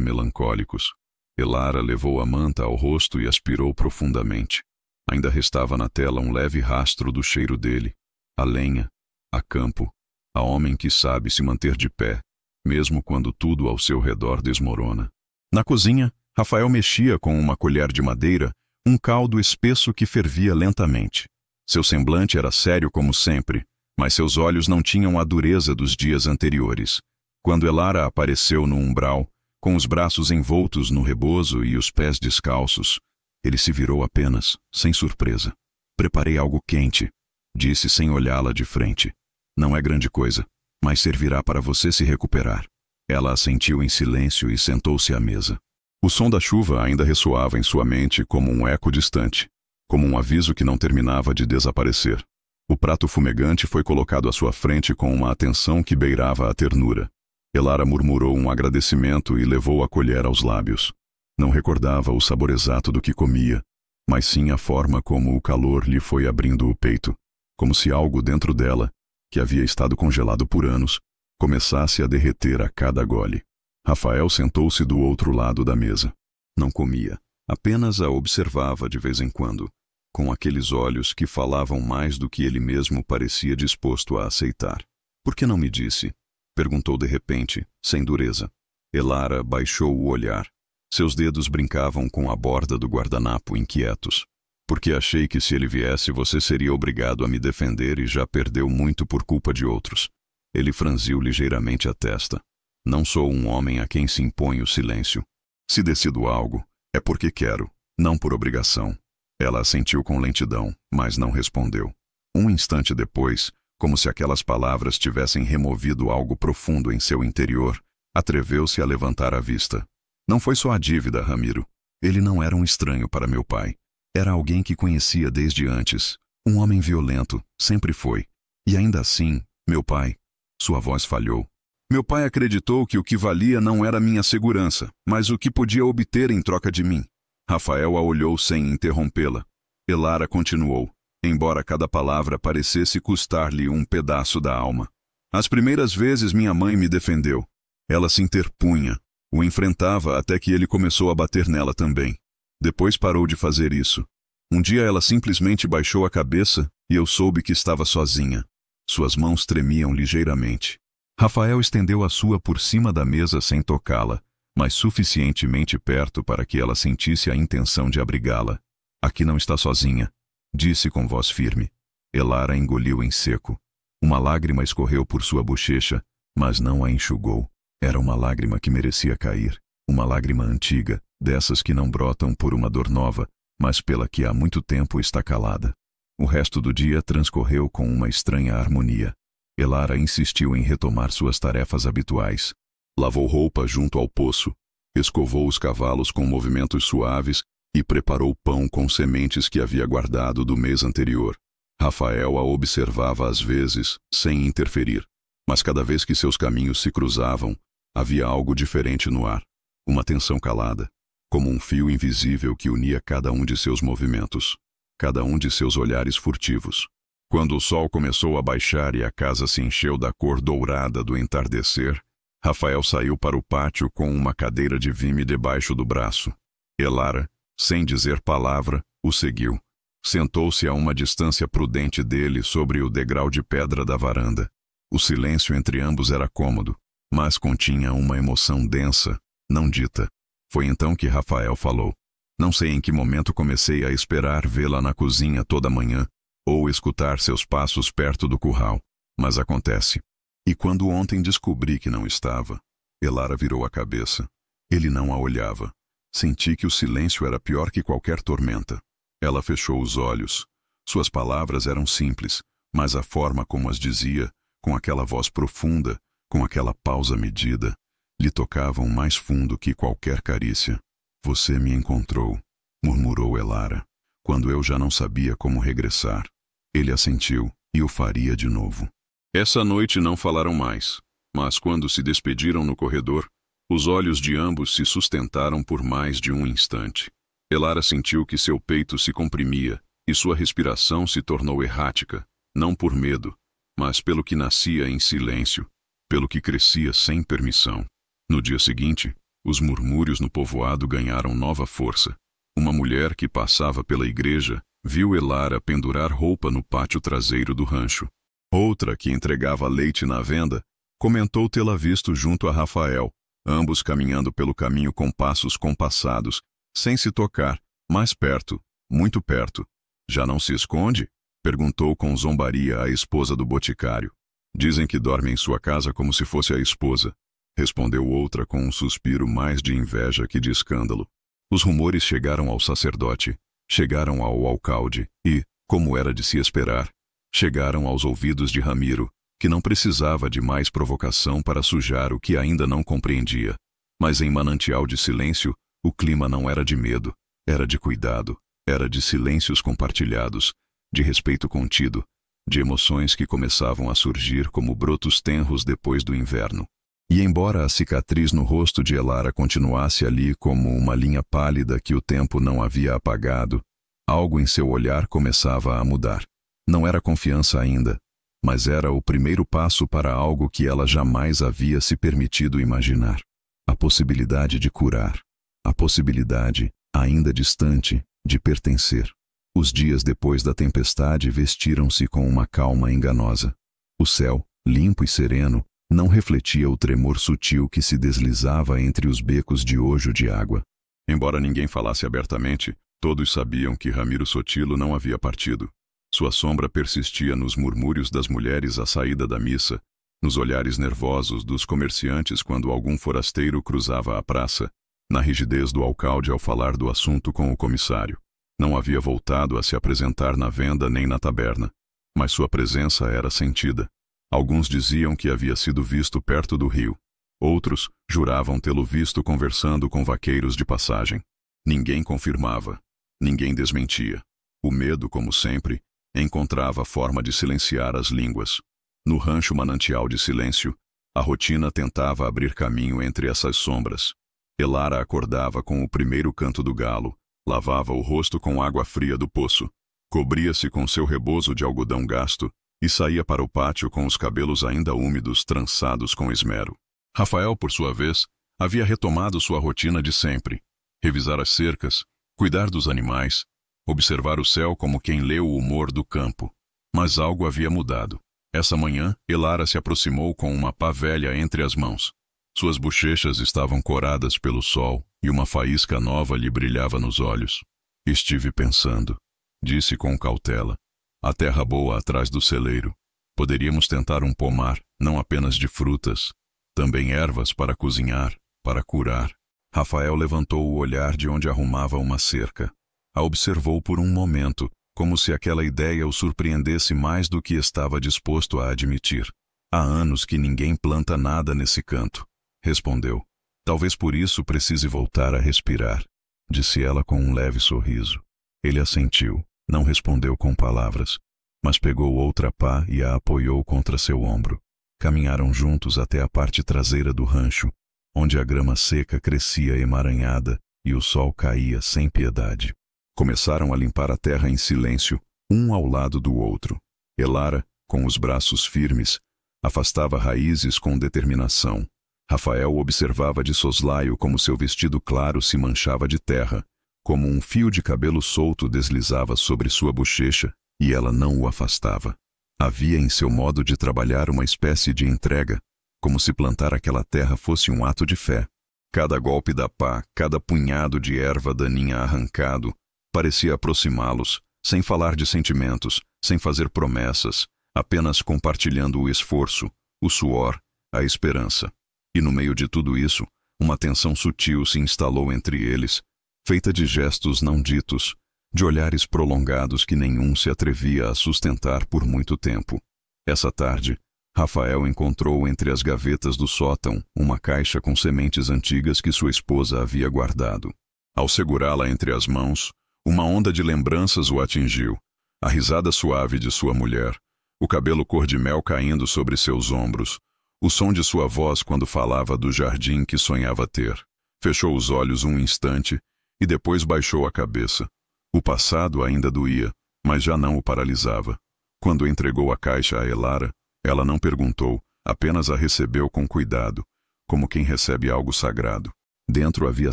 melancólicos. Elara levou a manta ao rosto e aspirou profundamente. Ainda restava na tela um leve rastro do cheiro dele. A lenha, a campo, a homem que sabe se manter de pé, mesmo quando tudo ao seu redor desmorona. Na cozinha, Rafael mexia com uma colher de madeira um caldo espesso que fervia lentamente. Seu semblante era sério como sempre, mas seus olhos não tinham a dureza dos dias anteriores. Quando Elara apareceu no umbral, com os braços envoltos no rebozo e os pés descalços, ele se virou apenas, sem surpresa. "Preparei algo quente", disse sem olhá-la de frente. "Não é grande coisa, mas servirá para você se recuperar." Ela assentiu em silêncio e sentou-se à mesa. O som da chuva ainda ressoava em sua mente como um eco distante, como um aviso que não terminava de desaparecer. O prato fumegante foi colocado à sua frente com uma atenção que beirava a ternura. Elara murmurou um agradecimento e levou a colher aos lábios. Não recordava o sabor exato do que comia, mas sim a forma como o calor lhe foi abrindo o peito, como se algo dentro dela, que havia estado congelado por anos, começasse a derreter a cada gole. Rafael sentou-se do outro lado da mesa. Não comia, apenas a observava de vez em quando, com aqueles olhos que falavam mais do que ele mesmo parecia disposto a aceitar. "Por que não me disse?" perguntou de repente, sem dureza. Elara baixou o olhar. Seus dedos brincavam com a borda do guardanapo inquietos. "Porque achei que se ele viesse você seria obrigado a me defender e já perdeu muito por culpa de outros." Ele franziu ligeiramente a testa. "Não sou um homem a quem se impõe o silêncio. Se decido algo, é porque quero, não por obrigação." Ela assentiu com lentidão, mas não respondeu. Um instante depois, como se aquelas palavras tivessem removido algo profundo em seu interior, atreveu-se a levantar a vista. "Não foi só a dívida, Ramiro. Ele não era um estranho para meu pai. Era alguém que conhecia desde antes. Um homem violento, sempre foi. E ainda assim, meu pai..." Sua voz falhou. "Meu pai acreditou que o que valia não era minha segurança, mas o que podia obter em troca de mim." Rafael a olhou sem interrompê-la. Elara continuou, embora cada palavra parecesse custar-lhe um pedaço da alma. "As primeiras vezes minha mãe me defendeu. Ela se interpunha, o enfrentava até que ele começou a bater nela também. Depois parou de fazer isso. Um dia ela simplesmente baixou a cabeça e eu soube que estava sozinha." Suas mãos tremiam ligeiramente. Rafael estendeu a sua por cima da mesa sem tocá-la, mas suficientemente perto para que ela sentisse a intenção de abrigá-la. "Aqui não está sozinha", disse com voz firme. Elara engoliu em seco. Uma lágrima escorreu por sua bochecha, mas não a enxugou. Era uma lágrima que merecia cair. Uma lágrima antiga, dessas que não brotam por uma dor nova, mas pela que há muito tempo está calada. O resto do dia transcorreu com uma estranha harmonia. Elara insistiu em retomar suas tarefas habituais. Lavou roupa junto ao poço, escovou os cavalos com movimentos suaves e preparou pão com sementes que havia guardado do mês anterior. Rafael a observava às vezes, sem interferir, mas cada vez que seus caminhos se cruzavam, havia algo diferente no ar. Uma tensão calada, como um fio invisível que unia cada um de seus movimentos, cada um de seus olhares furtivos. Quando o sol começou a baixar e a casa se encheu da cor dourada do entardecer, Rafael saiu para o pátio com uma cadeira de vime debaixo do braço. Elara, sem dizer palavra, o seguiu. Sentou-se a uma distância prudente dele sobre o degrau de pedra da varanda. O silêncio entre ambos era cômodo, mas continha uma emoção densa, não dita. Foi então que Rafael falou. Não sei em que momento comecei a esperar vê-la na cozinha toda manhã, ou escutar seus passos perto do curral, mas acontece. E quando ontem descobri que não estava, Elara virou a cabeça. Ele não a olhava. Senti que o silêncio era pior que qualquer tormenta. Ela fechou os olhos. Suas palavras eram simples, mas a forma como as dizia, com aquela voz profunda, com aquela pausa medida, lhe tocavam mais fundo que qualquer carícia. Você me encontrou, murmurou Elara, quando eu já não sabia como regressar. Ele assentiu e o faria de novo. Essa noite não falaram mais, mas quando se despediram no corredor, os olhos de ambos se sustentaram por mais de um instante. Elara sentiu que seu peito se comprimia e sua respiração se tornou errática, não por medo, mas pelo que nascia em silêncio, pelo que crescia sem permissão. No dia seguinte, os murmúrios no povoado ganharam nova força. Uma mulher que passava pela igreja viu Elara pendurar roupa no pátio traseiro do rancho. Outra, que entregava leite na venda, comentou tê-la visto junto a Rafael, ambos caminhando pelo caminho com passos compassados, sem se tocar, mais perto, muito perto. Já não se esconde? Perguntou com zombaria a esposa do boticário. Dizem que dorme em sua casa como se fosse a esposa, respondeu outra com um suspiro mais de inveja que de escândalo. Os rumores chegaram ao sacerdote, chegaram ao alcalde e, como era de se esperar, chegaram aos ouvidos de Ramiro, que não precisava de mais provocação para sujar o que ainda não compreendia. Mas em Manancial de Silêncio, o clima não era de medo, era de cuidado, era de silêncios compartilhados, de respeito contido, de emoções que começavam a surgir como brotos tenros depois do inverno. E embora a cicatriz no rosto de Elara continuasse ali como uma linha pálida que o tempo não havia apagado, algo em seu olhar começava a mudar. Não era confiança ainda, mas era o primeiro passo para algo que ela jamais havia se permitido imaginar. A possibilidade de curar. A possibilidade, ainda distante, de pertencer. Os dias depois da tempestade vestiram-se com uma calma enganosa. O céu, limpo e sereno, não refletia o tremor sutil que se deslizava entre os becos de ojo de água. Embora ninguém falasse abertamente, todos sabiam que Ramiro Sotilo não havia partido. Sua sombra persistia nos murmúrios das mulheres à saída da missa, nos olhares nervosos dos comerciantes quando algum forasteiro cruzava a praça, na rigidez do alcalde ao falar do assunto com o comissário. Não havia voltado a se apresentar na venda nem na taberna, mas sua presença era sentida. Alguns diziam que havia sido visto perto do rio. Outros juravam tê-lo visto conversando com vaqueiros de passagem. Ninguém confirmava, ninguém desmentia. O medo, como sempre, encontrava forma de silenciar as línguas. No rancho Manancial de Silêncio, a rotina tentava abrir caminho entre essas sombras. Elara acordava com o primeiro canto do galo, lavava o rosto com água fria do poço, cobria-se com seu rebozo de algodão gasto e saía para o pátio com os cabelos ainda úmidos trançados com esmero. Rafael, por sua vez, havia retomado sua rotina de sempre. Revisar as cercas, cuidar dos animais, observar o céu como quem lê o humor do campo. Mas algo havia mudado. Essa manhã, Elara se aproximou com uma pá velha entre as mãos. Suas bochechas estavam coradas pelo sol e uma faísca nova lhe brilhava nos olhos. Estive pensando, disse com cautela. A terra boa atrás do celeiro. Poderíamos tentar um pomar, não apenas de frutas, também ervas para cozinhar, para curar. Rafael levantou o olhar de onde arrumava uma cerca. A observou por um momento, como se aquela ideia o surpreendesse mais do que estava disposto a admitir. Há anos que ninguém planta nada nesse canto, respondeu. Talvez por isso precise voltar a respirar, disse ela com um leve sorriso. Ele assentiu, não respondeu com palavras, mas pegou outra pá e a apoiou contra seu ombro. Caminharam juntos até a parte traseira do rancho, onde a grama seca crescia emaranhada e o sol caía sem piedade. Começaram a limpar a terra em silêncio, um ao lado do outro. Elara, com os braços firmes, afastava raízes com determinação. Rafael observava de soslaio como seu vestido claro se manchava de terra, como um fio de cabelo solto deslizava sobre sua bochecha, e ela não o afastava. Havia em seu modo de trabalhar uma espécie de entrega, como se plantar aquela terra fosse um ato de fé. Cada golpe da pá, cada punhado de erva daninha arrancado, parecia aproximá-los, sem falar de sentimentos, sem fazer promessas, apenas compartilhando o esforço, o suor, a esperança. E no meio de tudo isso, uma tensão sutil se instalou entre eles, feita de gestos não ditos, de olhares prolongados que nenhum se atrevia a sustentar por muito tempo. Essa tarde, Rafael encontrou entre as gavetas do sótão uma caixa com sementes antigas que sua esposa havia guardado. Ao segurá-la entre as mãos, uma onda de lembranças o atingiu. A risada suave de sua mulher, o cabelo cor-de-mel caindo sobre seus ombros, o som de sua voz quando falava do jardim que sonhava ter. Fechou os olhos um instante e depois baixou a cabeça. O passado ainda doía, mas já não o paralisava. Quando entregou a caixa a Elara, ela não perguntou, apenas a recebeu com cuidado, como quem recebe algo sagrado. Dentro havia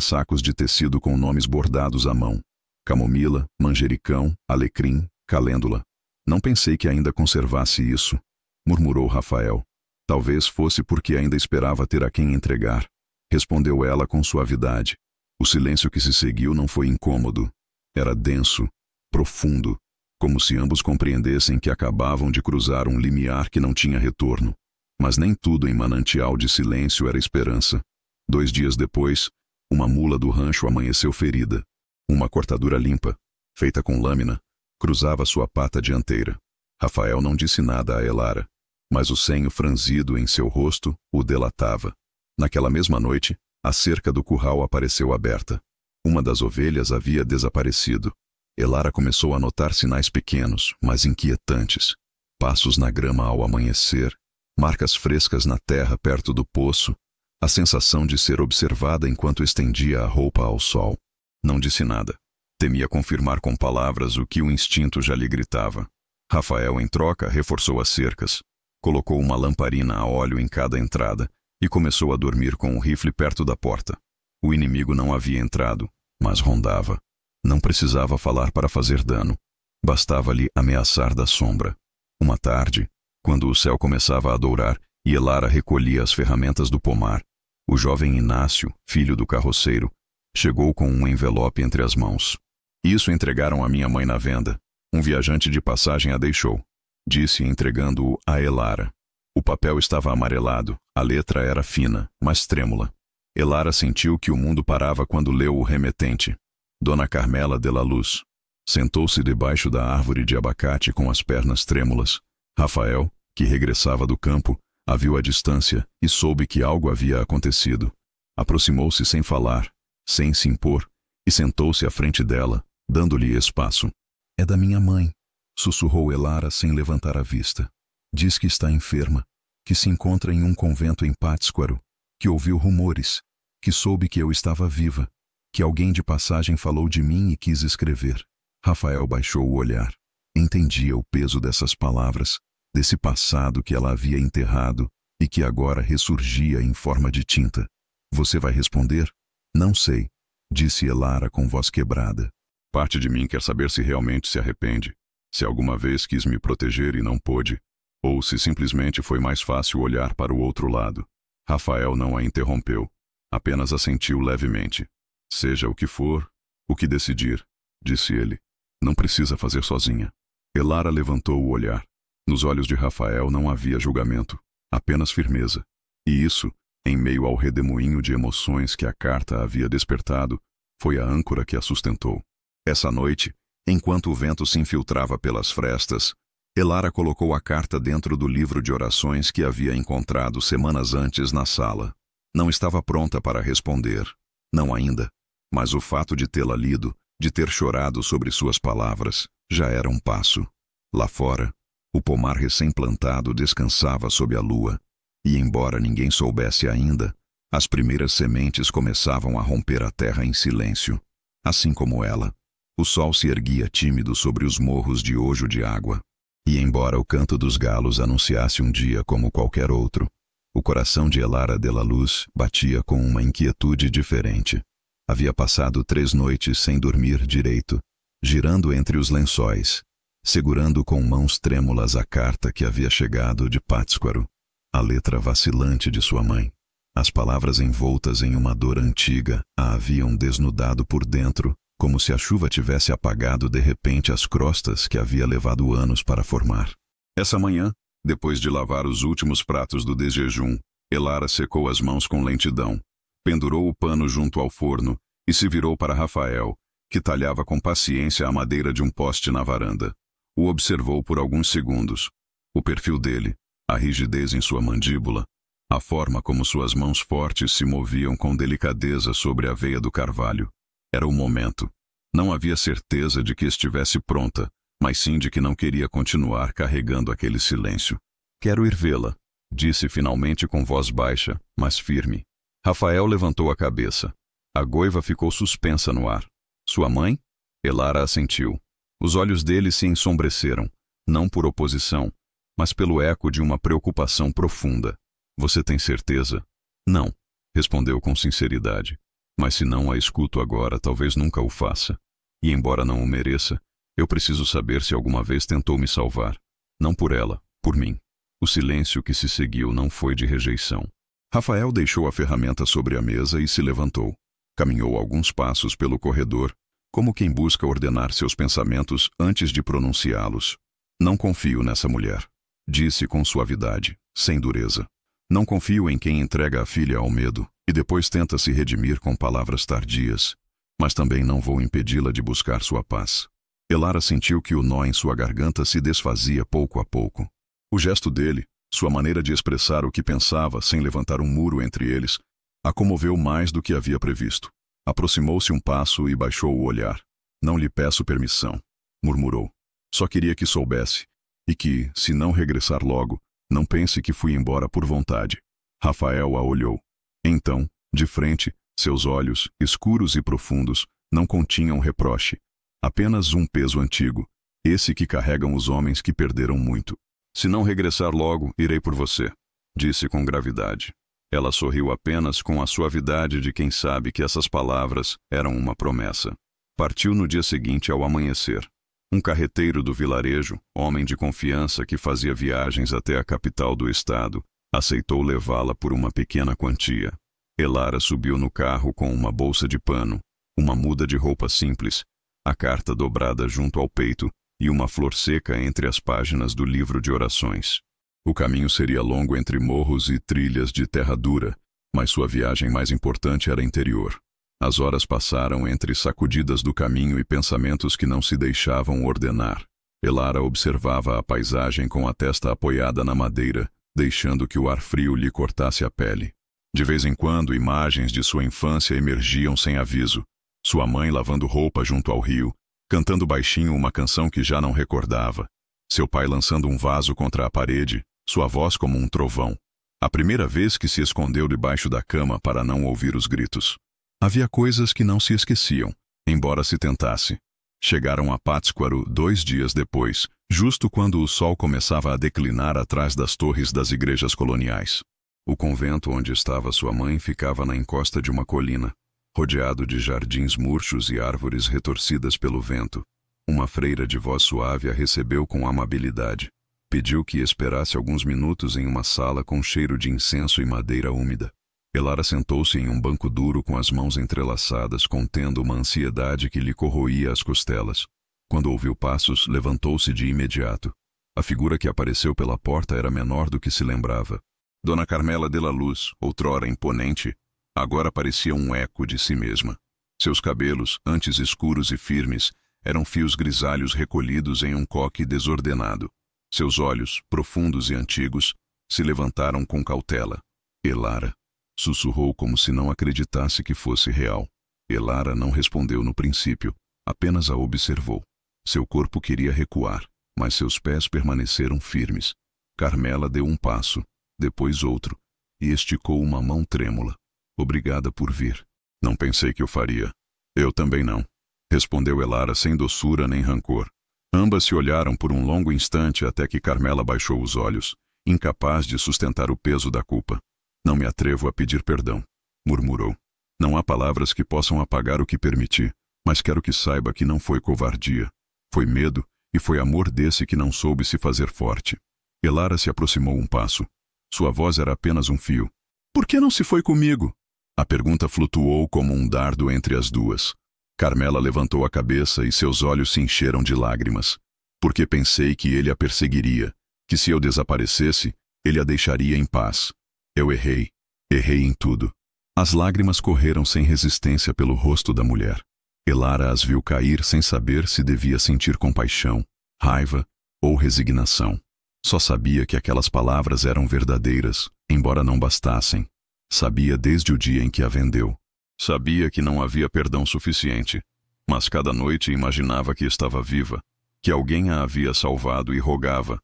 sacos de tecido com nomes bordados à mão. Camomila, manjericão, alecrim, calêndula. Não pensei que ainda conservasse isso, murmurou Rafael. Talvez fosse porque ainda esperava ter a quem entregar, respondeu ela com suavidade. O silêncio que se seguiu não foi incômodo. Era denso, profundo, como se ambos compreendessem que acabavam de cruzar um limiar que não tinha retorno. Mas nem tudo em manancial de silêncio era esperança. 2 dias depois, uma mula do rancho amanheceu ferida. Uma cortadura limpa, feita com lâmina, cruzava sua pata dianteira. Rafael não disse nada a Elara, mas o senho franzido em seu rosto o delatava. Naquela mesma noite, a cerca do curral apareceu aberta. Uma das ovelhas havia desaparecido. Elara começou a notar sinais pequenos, mas inquietantes. Passos na grama ao amanhecer, marcas frescas na terra perto do poço, a sensação de ser observada enquanto estendia a roupa ao sol. Não disse nada. Temia confirmar com palavras o que o instinto já lhe gritava. Rafael, em troca, reforçou as cercas. Colocou uma lamparina a óleo em cada entrada e começou a dormir com o rifle perto da porta. O inimigo não havia entrado, mas rondava. Não precisava falar para fazer dano. Bastava-lhe ameaçar da sombra. Uma tarde, quando o céu começava a dourar e Elara recolhia as ferramentas do pomar, o jovem Inácio, filho do carroceiro, chegou com um envelope entre as mãos. Isso entregaram a minha mãe na venda. Um viajante de passagem a deixou, disse entregando-o a Elara. O papel estava amarelado, a letra era fina, mas trêmula. Elara sentiu que o mundo parava quando leu o remetente. Dona Carmela de la Luz. Sentou-se debaixo da árvore de abacate com as pernas trêmulas. Rafael, que regressava do campo, a viu à distância e soube que algo havia acontecido. Aproximou-se sem falar, sem se impor, e sentou-se à frente dela, dando-lhe espaço. É da minha mãe, sussurrou Elara sem levantar a vista. Diz que está enferma, que se encontra em um convento em Pátzcuaro, que ouviu rumores, que soube que eu estava viva, que alguém de passagem falou de mim e quis escrever. Rafael baixou o olhar. Entendia o peso dessas palavras, desse passado que ela havia enterrado e que agora ressurgia em forma de tinta. Você vai responder? Não sei, disse Elara com voz quebrada. Parte de mim quer saber se realmente se arrepende, se alguma vez quis me proteger e não pôde, ou se simplesmente foi mais fácil olhar para o outro lado. Rafael não a interrompeu, apenas assentiu levemente. Seja o que for, o que decidir, disse ele. Não precisa fazer sozinha. Elara levantou o olhar. Nos olhos de Rafael não havia julgamento, apenas firmeza. E isso, em meio ao redemoinho de emoções que a carta havia despertado, foi a âncora que a sustentou. Essa noite, enquanto o vento se infiltrava pelas frestas, Elara colocou a carta dentro do livro de orações que havia encontrado semanas antes na sala. Não estava pronta para responder, não ainda, mas o fato de tê-la lido, de ter chorado sobre suas palavras, já era um passo. Lá fora, o pomar recém-plantado descansava sob a lua, e embora ninguém soubesse ainda, as primeiras sementes começavam a romper a terra em silêncio. Assim como ela, o sol se erguia tímido sobre os morros de Ojo de Água. E embora o canto dos galos anunciasse um dia como qualquer outro, o coração de Elara de la Luz batia com uma inquietude diferente. Havia passado 3 noites sem dormir direito, girando entre os lençóis, segurando com mãos trêmulas a carta que havia chegado de Pátzcuaro, a letra vacilante de sua mãe. As palavras envoltas em uma dor antiga a haviam desnudado por dentro, como se a chuva tivesse apagado de repente as crostas que havia levado anos para formar. Essa manhã, depois de lavar os últimos pratos do desjejum, Elara secou as mãos com lentidão, pendurou o pano junto ao forno e se virou para Rafael, que talhava com paciência a madeira de um poste na varanda. O observou por alguns segundos. O perfil dele, a rigidez em sua mandíbula, a forma como suas mãos fortes se moviam com delicadeza sobre a veia do carvalho. Era o momento. Não havia certeza de que estivesse pronta, mas sim de que não queria continuar carregando aquele silêncio. Quero ir vê-la, disse finalmente com voz baixa, mas firme. Rafael levantou a cabeça. A goiva ficou suspensa no ar. Sua mãe? Elara assentiu. Os olhos dele se ensombreceram, não por oposição, mas pelo eco de uma preocupação profunda. Você tem certeza? Não, respondeu com sinceridade. Mas se não a escuto agora, talvez nunca o faça. E embora não o mereça, eu preciso saber se alguma vez tentou me salvar. Não por ela, por mim. O silêncio que se seguiu não foi de rejeição. Rafael deixou a ferramenta sobre a mesa e se levantou. Caminhou alguns passos pelo corredor, como quem busca ordenar seus pensamentos antes de pronunciá-los. Não confio nessa mulher, disse com suavidade, sem dureza. Não confio em quem entrega a filha ao medo e depois tenta se redimir com palavras tardias, mas também não vou impedi-la de buscar sua paz. Elara sentiu que o nó em sua garganta se desfazia pouco a pouco. O gesto dele, sua maneira de expressar o que pensava sem levantar um muro entre eles, a comoveu mais do que havia previsto. Aproximou-se um passo e baixou o olhar. Não lhe peço permissão, murmurou. Só queria que soubesse, e que, se não regressar logo, não pense que fui embora por vontade. Rafael a olhou. Então, de frente, seus olhos, escuros e profundos, não continham reproche. Apenas um peso antigo, esse que carregam os homens que perderam muito. Se não regressar logo, irei por você, disse com gravidade. Ela sorriu apenas com a suavidade de quem sabe que essas palavras eram uma promessa. Partiu no dia seguinte ao amanhecer. Um carreteiro do vilarejo, homem de confiança que fazia viagens até a capital do estado, aceitou levá-la por uma pequena quantia. Elara subiu no carro com uma bolsa de pano, uma muda de roupa simples, a carta dobrada junto ao peito e uma flor seca entre as páginas do livro de orações. O caminho seria longo entre morros e trilhas de terra dura, mas sua viagem mais importante era interior. As horas passaram entre sacudidas do caminho e pensamentos que não se deixavam ordenar. Elara observava a paisagem com a testa apoiada na madeira, deixando que o ar frio lhe cortasse a pele. De vez em quando, imagens de sua infância emergiam sem aviso. Sua mãe lavando roupa junto ao rio, cantando baixinho uma canção que já não recordava. Seu pai lançando um vaso contra a parede, sua voz como um trovão. A primeira vez que se escondeu debaixo da cama para não ouvir os gritos. Havia coisas que não se esqueciam, embora se tentasse. Chegaram a Pátzcuaro 2 dias depois, justo quando o sol começava a declinar atrás das torres das igrejas coloniais. O convento onde estava sua mãe ficava na encosta de uma colina, rodeado de jardins murchos e árvores retorcidas pelo vento. Uma freira de voz suave a recebeu com amabilidade. Pediu que esperasse alguns minutos em uma sala com cheiro de incenso e madeira úmida. Elara sentou-se em um banco duro com as mãos entrelaçadas, contendo uma ansiedade que lhe corroía as costelas. Quando ouviu passos, levantou-se de imediato. A figura que apareceu pela porta era menor do que se lembrava. Dona Carmela de la Luz, outrora imponente, agora parecia um eco de si mesma. Seus cabelos, antes escuros e firmes, eram fios grisalhos recolhidos em um coque desordenado. Seus olhos, profundos e antigos, se levantaram com cautela. Elara, sussurrou como se não acreditasse que fosse real. Elara não respondeu no princípio, apenas a observou. Seu corpo queria recuar, mas seus pés permaneceram firmes. Carmela deu um passo, depois outro, e esticou uma mão trêmula. Obrigada por vir. Não pensei que o faria. Eu também não, respondeu Elara sem doçura nem rancor. Ambas se olharam por um longo instante até que Carmela baixou os olhos, incapaz de sustentar o peso da culpa. Não me atrevo a pedir perdão, murmurou. Não há palavras que possam apagar o que permiti, mas quero que saiba que não foi covardia. Foi medo e foi amor desse que não soube se fazer forte. Elara se aproximou um passo. Sua voz era apenas um fio. Por que não se foi comigo? A pergunta flutuou como um dardo entre as duas. Carmela levantou a cabeça e seus olhos se encheram de lágrimas. Porque pensei que ele a perseguiria, que se eu desaparecesse, ele a deixaria em paz. Eu errei. Errei em tudo. As lágrimas correram sem resistência pelo rosto da mulher. Elara as viu cair sem saber se devia sentir compaixão, raiva ou resignação. Só sabia que aquelas palavras eram verdadeiras, embora não bastassem. Sabia desde o dia em que a vendeu. Sabia que não havia perdão suficiente, mas cada noite imaginava que estava viva, que alguém a havia salvado e rogava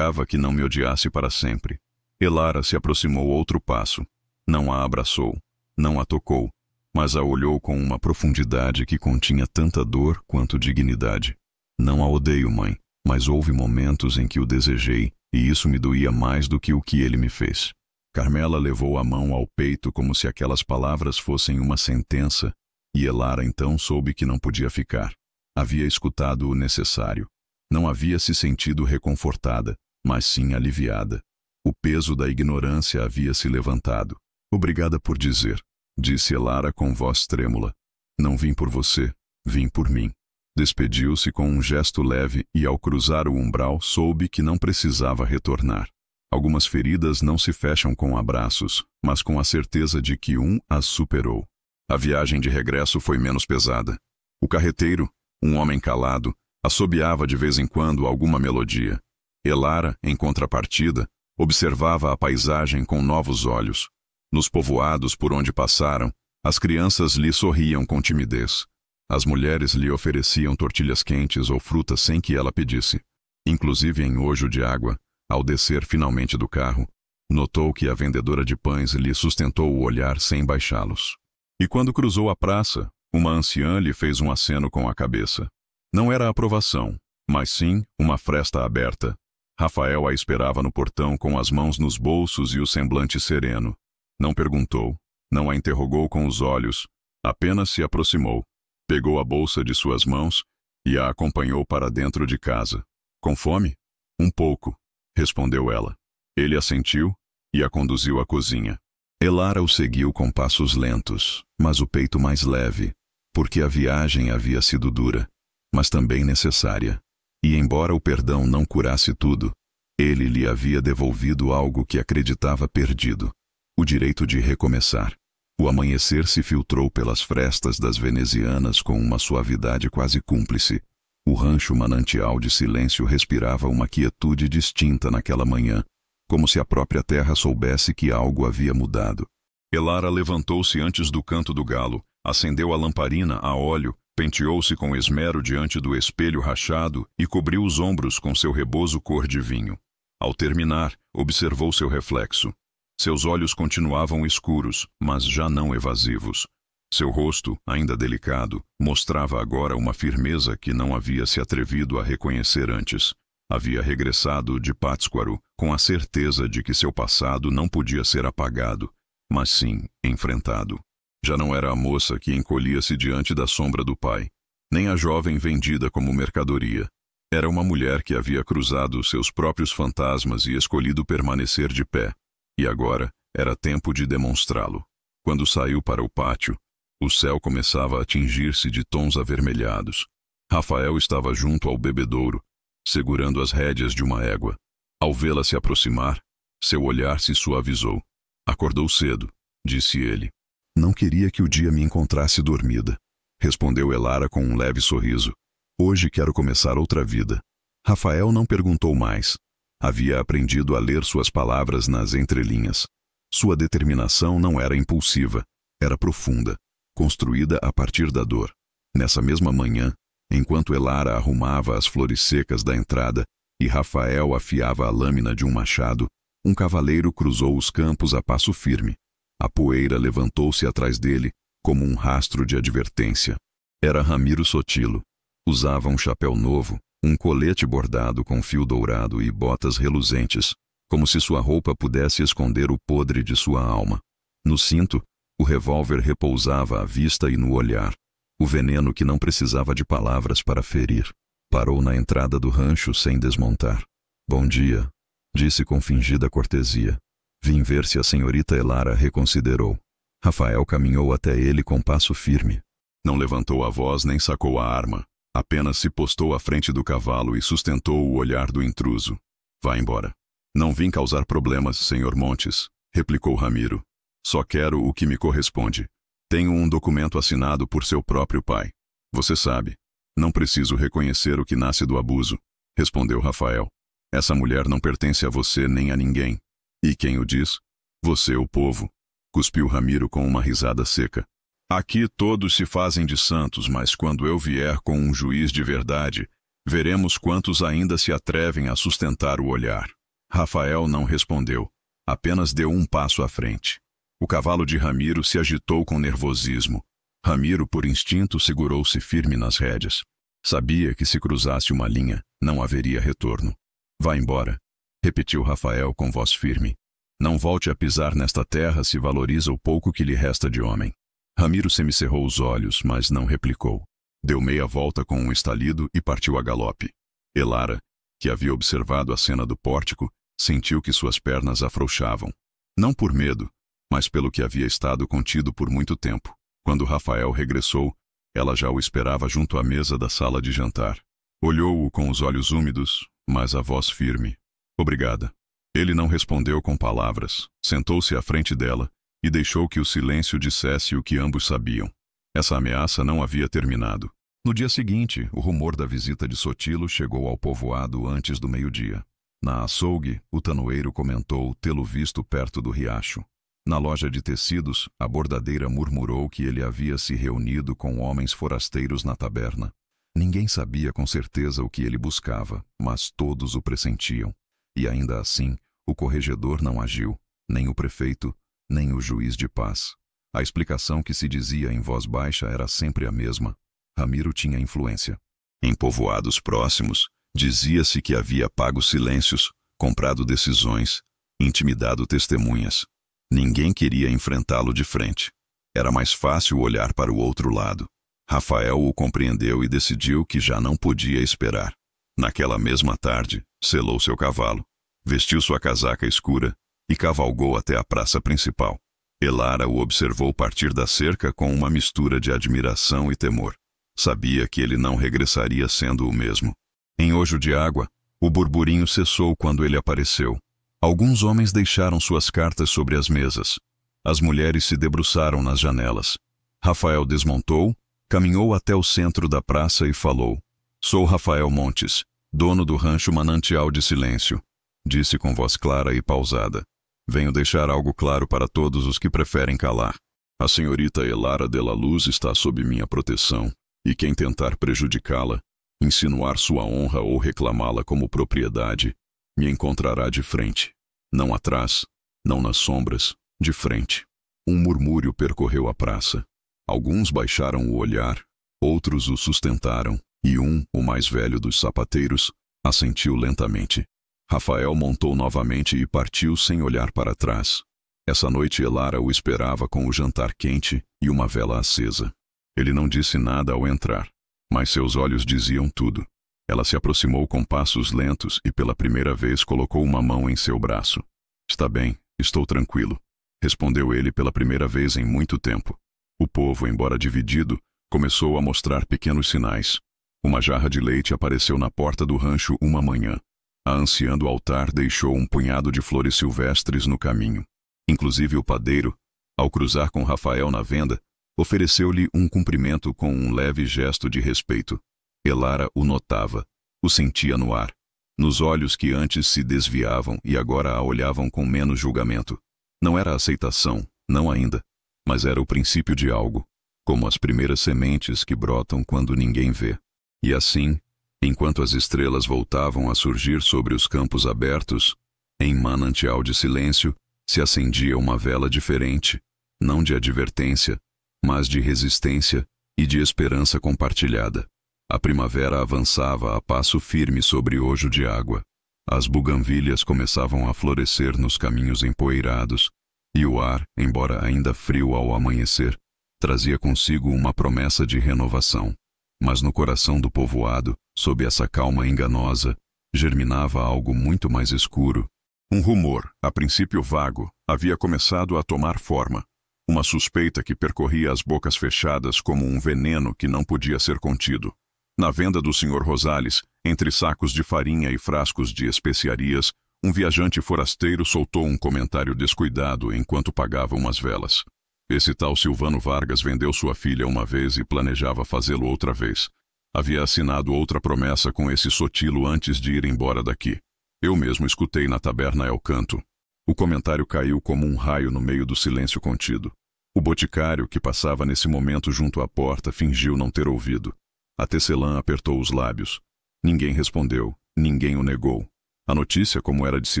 que não me odiasse para sempre. Elara se aproximou outro passo. Não a abraçou, não a tocou, mas a olhou com uma profundidade que continha tanta dor quanto dignidade. Não a odeio, mãe, mas houve momentos em que o desejei, e isso me doía mais do que o que ele me fez. Carmela levou a mão ao peito como se aquelas palavras fossem uma sentença, e Elara então soube que não podia ficar. Havia escutado o necessário. Não havia se sentido reconfortada, mas sim aliviada. O peso da ignorância havia se levantado. Obrigada por dizer, disse Elara com voz trêmula. Não vim por você, vim por mim. Despediu-se com um gesto leve e, ao cruzar o umbral, soube que não precisava retornar. Algumas feridas não se fecham com abraços, mas com a certeza de que um as superou. A viagem de regresso foi menos pesada. O carreteiro, um homem calado, assobiava de vez em quando alguma melodia. Elara, em contrapartida, observava a paisagem com novos olhos. Nos povoados por onde passaram, as crianças lhe sorriam com timidez. As mulheres lhe ofereciam tortilhas quentes ou frutas sem que ela pedisse. Inclusive em Ojo de Água, ao descer finalmente do carro, notou que a vendedora de pães lhe sustentou o olhar sem baixá-los. E quando cruzou a praça, uma anciã lhe fez um aceno com a cabeça. Não era aprovação, mas sim uma fresta aberta. Rafael a esperava no portão com as mãos nos bolsos e o semblante sereno. Não perguntou, não a interrogou com os olhos, apenas se aproximou, pegou a bolsa de suas mãos e a acompanhou para dentro de casa. Com fome? Um pouco, respondeu ela. Ele assentiu e a conduziu à cozinha. Elara o seguiu com passos lentos, mas o peito mais leve, porque a viagem havia sido dura, mas também necessária. E embora o perdão não curasse tudo, ele lhe havia devolvido algo que acreditava perdido: o direito de recomeçar. O amanhecer se filtrou pelas frestas das venezianas com uma suavidade quase cúmplice. O rancho manancial de silêncio respirava uma quietude distinta naquela manhã, como se a própria terra soubesse que algo havia mudado. Elara levantou-se antes do canto do galo, acendeu a lamparina a óleo, penteou-se com esmero diante do espelho rachado e cobriu os ombros com seu rebozo cor de vinho. Ao terminar, observou seu reflexo. Seus olhos continuavam escuros, mas já não evasivos. Seu rosto, ainda delicado, mostrava agora uma firmeza que não havia se atrevido a reconhecer antes. Havia regressado de Pátzcuaro com a certeza de que seu passado não podia ser apagado, mas sim enfrentado. Já não era a moça que encolhia-se diante da sombra do pai, nem a jovem vendida como mercadoria. Era uma mulher que havia cruzado seus próprios fantasmas e escolhido permanecer de pé. E agora era tempo de demonstrá-lo. Quando saiu para o pátio, o céu começava a tingir-se de tons avermelhados. Rafael estava junto ao bebedouro, segurando as rédeas de uma égua. Ao vê-la se aproximar, seu olhar se suavizou. Acordou cedo, disse ele. Não queria que o dia me encontrasse dormida, respondeu Elara com um leve sorriso. Hoje quero começar outra vida. Rafael não perguntou mais. Havia aprendido a ler suas palavras nas entrelinhas. Sua determinação não era impulsiva, era profunda, construída a partir da dor. Nessa mesma manhã, enquanto Elara arrumava as flores secas da entrada e Rafael afiava a lâmina de um machado, um cavaleiro cruzou os campos a passo firme. A poeira levantou-se atrás dele, como um rastro de advertência. Era Ramiro Sotilo. Usava um chapéu novo, um colete bordado com fio dourado e botas reluzentes, como se sua roupa pudesse esconder o podre de sua alma. No cinto, o revólver repousava à vista e no olhar, o veneno que não precisava de palavras para ferir. Parou na entrada do rancho sem desmontar. Bom dia, disse com fingida cortesia. Vim ver se a senhorita Elara reconsiderou. Rafael caminhou até ele com passo firme. Não levantou a voz nem sacou a arma. Apenas se postou à frente do cavalo e sustentou o olhar do intruso. Vá embora. Não vim causar problemas, senhor Montes, replicou Ramiro. Só quero o que me corresponde. Tenho um documento assinado por seu próprio pai. Você sabe. Não preciso reconhecer o que nasce do abuso, respondeu Rafael. Essa mulher não pertence a você nem a ninguém. E quem o diz? Você, o povo, cuspiu Ramiro com uma risada seca. Aqui todos se fazem de santos, mas quando eu vier com um juiz de verdade, veremos quantos ainda se atrevem a sustentar o olhar. Rafael não respondeu, apenas deu um passo à frente. O cavalo de Ramiro se agitou com nervosismo. Ramiro, por instinto, segurou-se firme nas rédeas. Sabia que se cruzasse uma linha, não haveria retorno. Vá embora, repetiu Rafael com voz firme. Não volte a pisar nesta terra se valoriza o pouco que lhe resta de homem. Ramiro semicerrou os olhos, mas não replicou. Deu meia volta com um estalido e partiu a galope. Elara, que havia observado a cena do pórtico, sentiu que suas pernas afrouxavam. Não por medo, mas pelo que havia estado contido por muito tempo. Quando Rafael regressou, ela já o esperava junto à mesa da sala de jantar. Olhou-o com os olhos úmidos, mas a voz firme. Obrigada. Ele não respondeu com palavras, sentou-se à frente dela e deixou que o silêncio dissesse o que ambos sabiam. Essa ameaça não havia terminado. No dia seguinte, o rumor da visita de Sotilo chegou ao povoado antes do meio-dia. Na açougue, o tanoeiro comentou tê-lo visto perto do riacho. Na loja de tecidos, a bordadeira murmurou que ele havia se reunido com homens forasteiros na taberna. Ninguém sabia com certeza o que ele buscava, mas todos o pressentiam. E ainda assim, o corregedor não agiu, nem o prefeito, nem o juiz de paz. A explicação que se dizia em voz baixa era sempre a mesma. Ramiro tinha influência. Em povoados próximos, dizia-se que havia pago silêncios, comprado decisões, intimidado testemunhas. Ninguém queria enfrentá-lo de frente. Era mais fácil olhar para o outro lado. Rafael o compreendeu e decidiu que já não podia esperar. Naquela mesma tarde, selou seu cavalo, vestiu sua casaca escura e cavalgou até a praça principal. Elara o observou partir da cerca com uma mistura de admiração e temor. Sabia que ele não regressaria sendo o mesmo. Em Ojo de Água, o burburinho cessou quando ele apareceu. Alguns homens deixaram suas cartas sobre as mesas. As mulheres se debruçaram nas janelas. Rafael desmontou, caminhou até o centro da praça e falou. Sou Rafael Montes, dono do rancho Manancial de Silêncio, disse com voz clara e pausada. Venho deixar algo claro para todos os que preferem calar. A senhorita Elara de la Luz está sob minha proteção, e quem tentar prejudicá-la, insinuar sua honra ou reclamá-la como propriedade, me encontrará de frente. Não atrás, não nas sombras, de frente. Um murmúrio percorreu a praça. Alguns baixaram o olhar, outros o sustentaram, e o mais velho dos sapateiros, assentiu lentamente. Rafael montou novamente e partiu sem olhar para trás. Essa noite Elara o esperava com o jantar quente e uma vela acesa. Ele não disse nada ao entrar, mas seus olhos diziam tudo. Ela se aproximou com passos lentos e pela primeira vez colocou uma mão em seu braço. Está bem, estou tranquilo, respondeu ele pela primeira vez em muito tempo. O povo, embora dividido, começou a mostrar pequenos sinais. Uma jarra de leite apareceu na porta do rancho uma manhã. A anciã do altar deixou um punhado de flores silvestres no caminho. Inclusive o padeiro, ao cruzar com Rafael na venda, ofereceu-lhe um cumprimento com um leve gesto de respeito. Elara o notava, o sentia no ar, nos olhos que antes se desviavam e agora a olhavam com menos julgamento. Não era aceitação, não ainda, mas era o princípio de algo, como as primeiras sementes que brotam quando ninguém vê. E assim, enquanto as estrelas voltavam a surgir sobre os campos abertos, em manancial de silêncio, se acendia uma vela diferente, não de advertência, mas de resistência e de esperança compartilhada. A primavera avançava a passo firme sobre ojo de água. As buganvílias começavam a florescer nos caminhos empoeirados, e o ar, embora ainda frio ao amanhecer, trazia consigo uma promessa de renovação. Mas no coração do povoado, sob essa calma enganosa, germinava algo muito mais escuro. Um rumor, a princípio vago, havia começado a tomar forma. Uma suspeita que percorria as bocas fechadas como um veneno que não podia ser contido. Na venda do Sr. Rosales, entre sacos de farinha e frascos de especiarias, um viajante forasteiro soltou um comentário descuidado enquanto pagava umas velas. Esse tal Silvano Vargas vendeu sua filha uma vez e planejava fazê-lo outra vez. Havia assinado outra promessa com esse sotilo antes de ir embora daqui. Eu mesmo escutei na taberna El Canto. O comentário caiu como um raio no meio do silêncio contido. O boticário, que passava nesse momento junto à porta, fingiu não ter ouvido. A tecelã apertou os lábios. Ninguém respondeu, ninguém o negou. A notícia, como era de se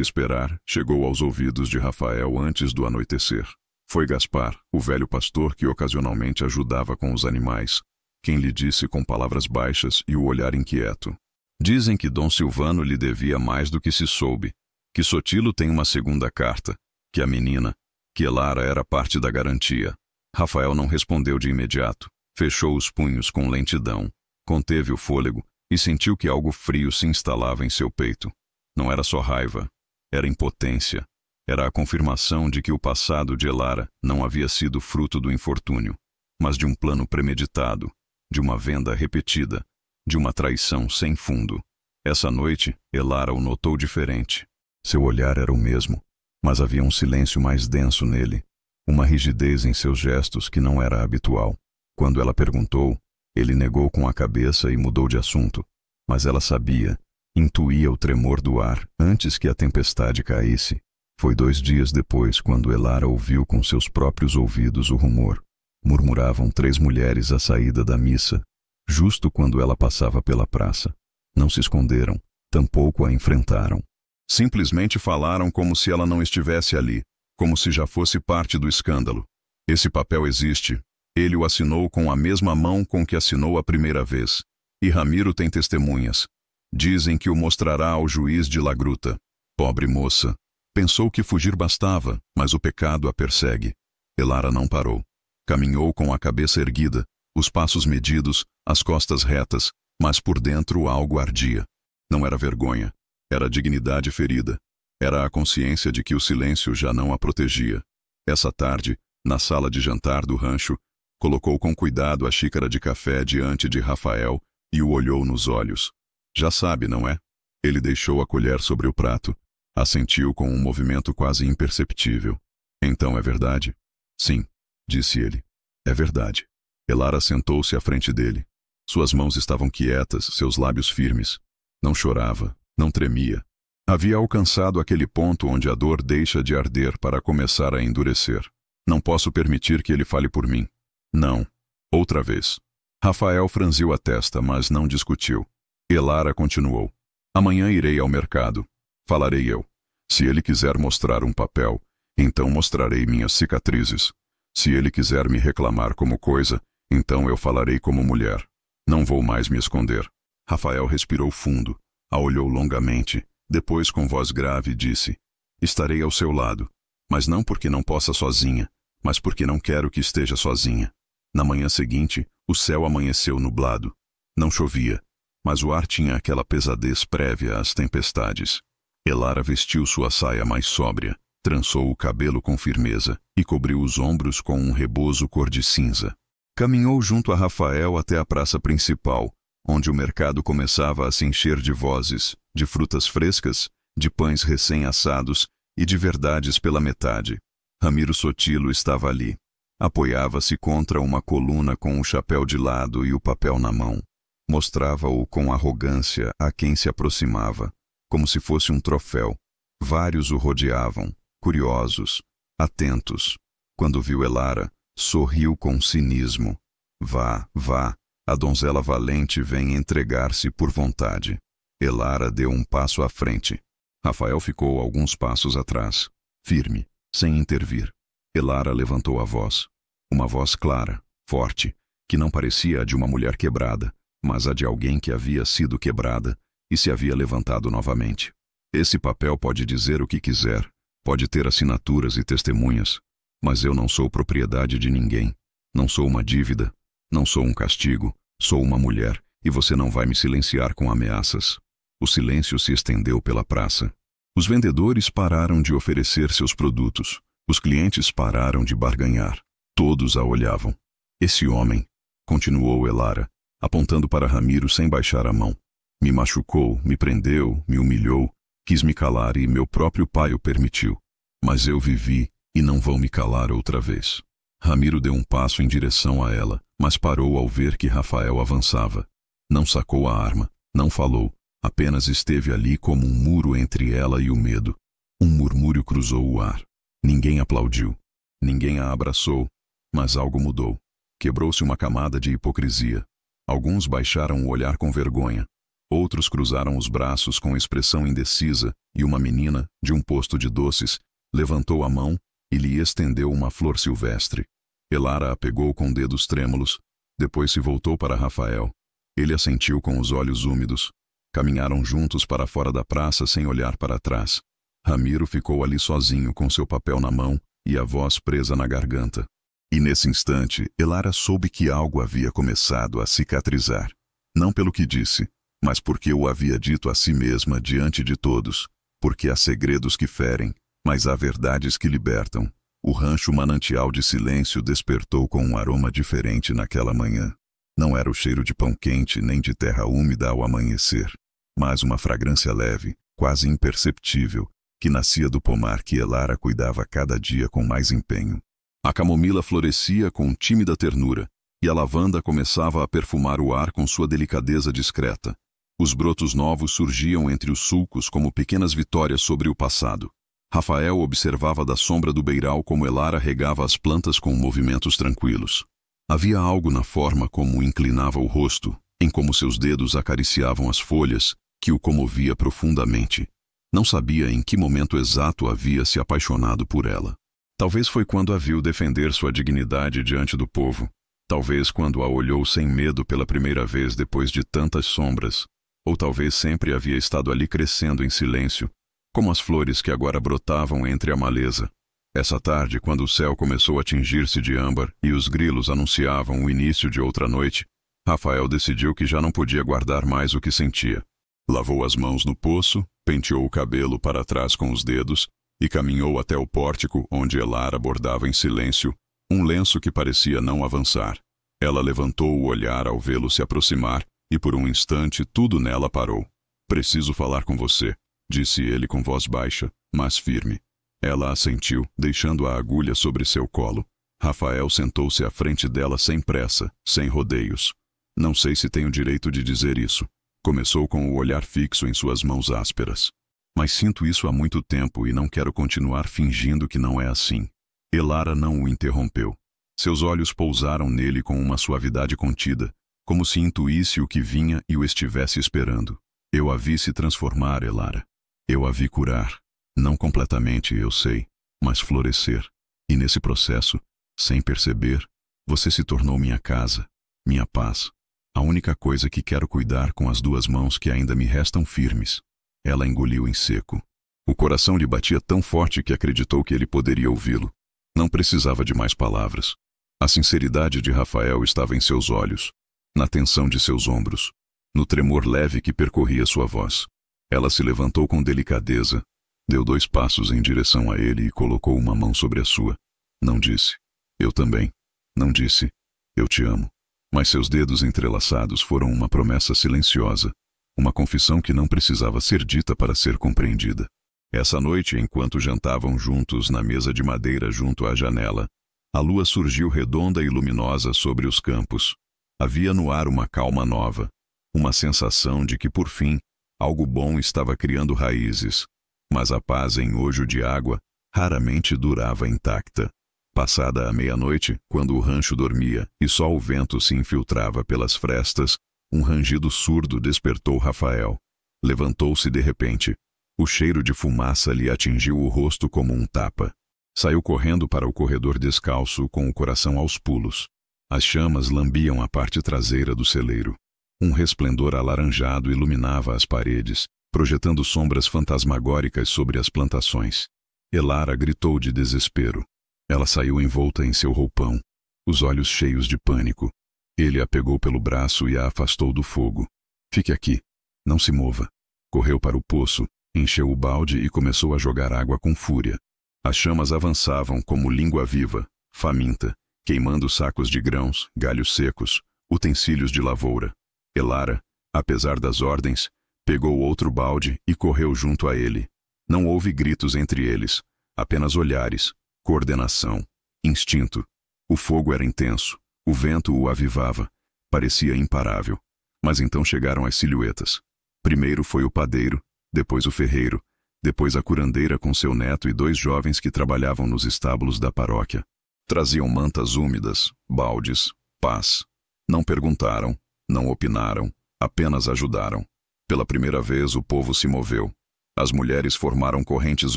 esperar, chegou aos ouvidos de Rafael antes do anoitecer. Foi Gaspar, o velho pastor que ocasionalmente ajudava com os animais, quem lhe disse com palavras baixas e o olhar inquieto. Dizem que Dom Silvano lhe devia mais do que se soube, que Sotilo tem uma segunda carta, que a menina, que Elara era parte da garantia. Rafael não respondeu de imediato, fechou os punhos com lentidão, conteve o fôlego e sentiu que algo frio se instalava em seu peito. Não era só raiva, era impotência. Era a confirmação de que o passado de Elara não havia sido fruto do infortúnio, mas de um plano premeditado, de uma venda repetida, de uma traição sem fundo. Essa noite, Elara o notou diferente. Seu olhar era o mesmo, mas havia um silêncio mais denso nele, uma rigidez em seus gestos que não era habitual. Quando ela perguntou, ele negou com a cabeça e mudou de assunto, mas ela sabia, intuía o tremor do ar antes que a tempestade caísse. Foi 2 dias depois quando Elara ouviu com seus próprios ouvidos o rumor. Murmuravam 3 mulheres à saída da missa, justo quando ela passava pela praça. Não se esconderam, tampouco a enfrentaram. Simplesmente falaram como se ela não estivesse ali, como se já fosse parte do escândalo. Esse papel existe. Ele o assinou com a mesma mão com que assinou a primeira vez. E Ramiro tem testemunhas. Dizem que o mostrará ao juiz de La Gruta. Pobre moça. Pensou que fugir bastava, mas o pecado a persegue. Elara não parou. Caminhou com a cabeça erguida, os passos medidos, as costas retas, mas por dentro algo ardia. Não era vergonha, era dignidade ferida. Era a consciência de que o silêncio já não a protegia. Essa tarde, na sala de jantar do rancho, colocou com cuidado a xícara de café diante de Rafael e o olhou nos olhos. Já sabe, não é? Ele deixou a colher sobre o prato. Assentiu com um movimento quase imperceptível. Então é verdade? Sim, disse ele. É verdade. Elara sentou-se à frente dele. Suas mãos estavam quietas, seus lábios firmes. Não chorava, não tremia. Havia alcançado aquele ponto onde a dor deixa de arder para começar a endurecer. Não posso permitir que ele fale por mim. Não. Outra vez. Rafael franziu a testa, mas não discutiu. Elara continuou. Amanhã irei ao mercado. Falarei eu. Se ele quiser mostrar um papel, então mostrarei minhas cicatrizes. Se ele quiser me reclamar como coisa, então eu falarei como mulher. Não vou mais me esconder. Rafael respirou fundo, a olhou longamente, depois com voz grave disse: Estarei ao seu lado, mas não porque não possa sozinha, mas porque não quero que esteja sozinha. Na manhã seguinte, o céu amanheceu nublado. Não chovia, mas o ar tinha aquela pesadez prévia às tempestades. Elara vestiu sua saia mais sóbria, trançou o cabelo com firmeza e cobriu os ombros com um rebozo cor de cinza. Caminhou junto a Rafael até a praça principal, onde o mercado começava a se encher de vozes, de frutas frescas, de pães recém-assados e de verdades pela metade. Ramiro Sotilo estava ali. Apoiava-se contra uma coluna com o chapéu de lado e o papel na mão. Mostrava-o com arrogância a quem se aproximava, como se fosse um troféu. Vários o rodeavam, curiosos, atentos. Quando viu Elara, sorriu com cinismo. Vá, vá, a donzela valente vem entregar-se por vontade. Elara deu um passo à frente. Rafael ficou alguns passos atrás, firme, sem intervir. Elara levantou a voz. Uma voz clara, forte, que não parecia a de uma mulher quebrada, mas a de alguém que havia sido quebrada e se havia levantado novamente. Esse papel pode dizer o que quiser, pode ter assinaturas e testemunhas, mas eu não sou propriedade de ninguém. Não sou uma dívida, não sou um castigo, sou uma mulher, e você não vai me silenciar com ameaças. O silêncio se estendeu pela praça. Os vendedores pararam de oferecer seus produtos. Os clientes pararam de barganhar. Todos a olhavam. Esse homem, continuou Elara, apontando para Ramiro sem baixar a mão. Me machucou, me prendeu, me humilhou, quis me calar e meu próprio pai o permitiu. Mas eu vivi e não vão me calar outra vez. Ramiro deu um passo em direção a ela, mas parou ao ver que Rafael avançava. Não sacou a arma, não falou, apenas esteve ali como um muro entre ela e o medo. Um murmúrio cruzou o ar. Ninguém aplaudiu. Ninguém a abraçou. Mas algo mudou. Quebrou-se uma camada de hipocrisia. Alguns baixaram o olhar com vergonha. Outros cruzaram os braços com expressão indecisa e uma menina, de um posto de doces, levantou a mão e lhe estendeu uma flor silvestre. Elara a pegou com dedos trêmulos, depois se voltou para Rafael. Ele assentiu com os olhos úmidos. Caminharam juntos para fora da praça sem olhar para trás. Ramiro ficou ali sozinho com seu papel na mão e a voz presa na garganta. E nesse instante, Elara soube que algo havia começado a cicatrizar. Não pelo que disse, mas porque o havia dito a si mesma diante de todos. Porque há segredos que ferem, mas há verdades que libertam. O rancho manancial de silêncio despertou com um aroma diferente naquela manhã. Não era o cheiro de pão quente nem de terra úmida ao amanhecer, mas uma fragrância leve, quase imperceptível, que nascia do pomar que Elara cuidava cada dia com mais empenho. A camomila florescia com tímida ternura, e a lavanda começava a perfumar o ar com sua delicadeza discreta. Os brotos novos surgiam entre os sulcos como pequenas vitórias sobre o passado. Rafael observava da sombra do beiral como Elara regava as plantas com movimentos tranquilos. Havia algo na forma como inclinava o rosto, em como seus dedos acariciavam as folhas, que o comovia profundamente. Não sabia em que momento exato havia se apaixonado por ela. Talvez foi quando a viu defender sua dignidade diante do povo. Talvez quando a olhou sem medo pela primeira vez depois de tantas sombras. Ou talvez sempre havia estado ali crescendo em silêncio, como as flores que agora brotavam entre a maleza. Essa tarde, quando o céu começou a tingir-se de âmbar e os grilos anunciavam o início de outra noite, Rafael decidiu que já não podia guardar mais o que sentia. Lavou as mãos no poço, penteou o cabelo para trás com os dedos e caminhou até o pórtico onde Elara bordava em silêncio um lenço que parecia não avançar. Ela levantou o olhar ao vê-lo se aproximar e por um instante tudo nela parou. "Preciso falar com você", disse ele com voz baixa, mas firme. Ela assentiu, deixando a agulha sobre seu colo. Rafael sentou-se à frente dela sem pressa, sem rodeios. "Não sei se tenho direito de dizer isso." Começou com o olhar fixo em suas mãos ásperas. "Mas sinto isso há muito tempo e não quero continuar fingindo que não é assim." Elara não o interrompeu. Seus olhos pousaram nele com uma suavidade contida, como se intuísse o que vinha e o estivesse esperando. "Eu a vi se transformar, Elara. Eu a vi curar. Não completamente, eu sei, mas florescer. E nesse processo, sem perceber, você se tornou minha casa, minha paz. A única coisa que quero cuidar com as duas mãos que ainda me restam firmes." Ela engoliu em seco. O coração lhe batia tão forte que acreditou que ele poderia ouvi-lo. Não precisava de mais palavras. A sinceridade de Rafael estava em seus olhos, na tensão de seus ombros, no tremor leve que percorria sua voz. Ela se levantou com delicadeza, deu 2 passos em direção a ele e colocou uma mão sobre a sua. Não disse, "Eu também." Não disse, "Eu te amo." Mas seus dedos entrelaçados foram uma promessa silenciosa, uma confissão que não precisava ser dita para ser compreendida. Essa noite, enquanto jantavam juntos na mesa de madeira junto à janela, a lua surgiu redonda e luminosa sobre os campos. Havia no ar uma calma nova, uma sensação de que, por fim, algo bom estava criando raízes. Mas a paz em Ojo de Água raramente durava intacta. Passada a meia-noite, quando o rancho dormia e só o vento se infiltrava pelas frestas, um rangido surdo despertou Rafael. Levantou-se de repente. O cheiro de fumaça lhe atingiu o rosto como um tapa. Saiu correndo para o corredor descalço, com o coração aos pulos. As chamas lambiam a parte traseira do celeiro. Um resplendor alaranjado iluminava as paredes, projetando sombras fantasmagóricas sobre as plantações. Elara gritou de desespero. Ela saiu envolta em seu roupão, os olhos cheios de pânico. Ele a pegou pelo braço e a afastou do fogo. Fique aqui. Não se mova. Correu para o poço, encheu o balde e começou a jogar água com fúria. As chamas avançavam como língua viva, faminta, queimando sacos de grãos, galhos secos, utensílios de lavoura. Elara, apesar das ordens, pegou outro balde e correu junto a ele. Não houve gritos entre eles, apenas olhares, coordenação, instinto. O fogo era intenso, o vento o avivava, parecia imparável. Mas então chegaram as silhuetas. Primeiro foi o padeiro, depois o ferreiro, depois a curandeira com seu neto e 2 jovens que trabalhavam nos estábulos da paróquia. Traziam mantas úmidas, baldes, pás. Não perguntaram, não opinaram, apenas ajudaram. Pela primeira vez o povo se moveu. As mulheres formaram correntes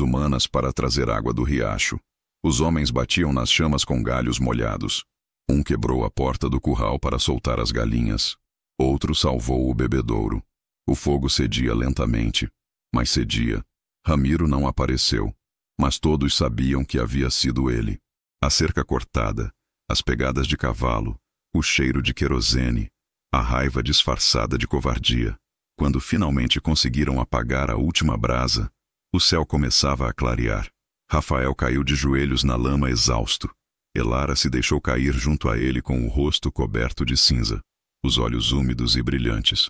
humanas para trazer água do riacho. Os homens batiam nas chamas com galhos molhados. Um quebrou a porta do curral para soltar as galinhas. Outro salvou o bebedouro. O fogo cedia lentamente, mas cedia. Ramiro não apareceu, mas todos sabiam que havia sido ele. A cerca cortada, as pegadas de cavalo, o cheiro de querosene, a raiva disfarçada de covardia. Quando finalmente conseguiram apagar a última brasa, o céu começava a clarear. Rafael caiu de joelhos na lama exausto. Elara se deixou cair junto a ele com o rosto coberto de cinza, os olhos úmidos e brilhantes.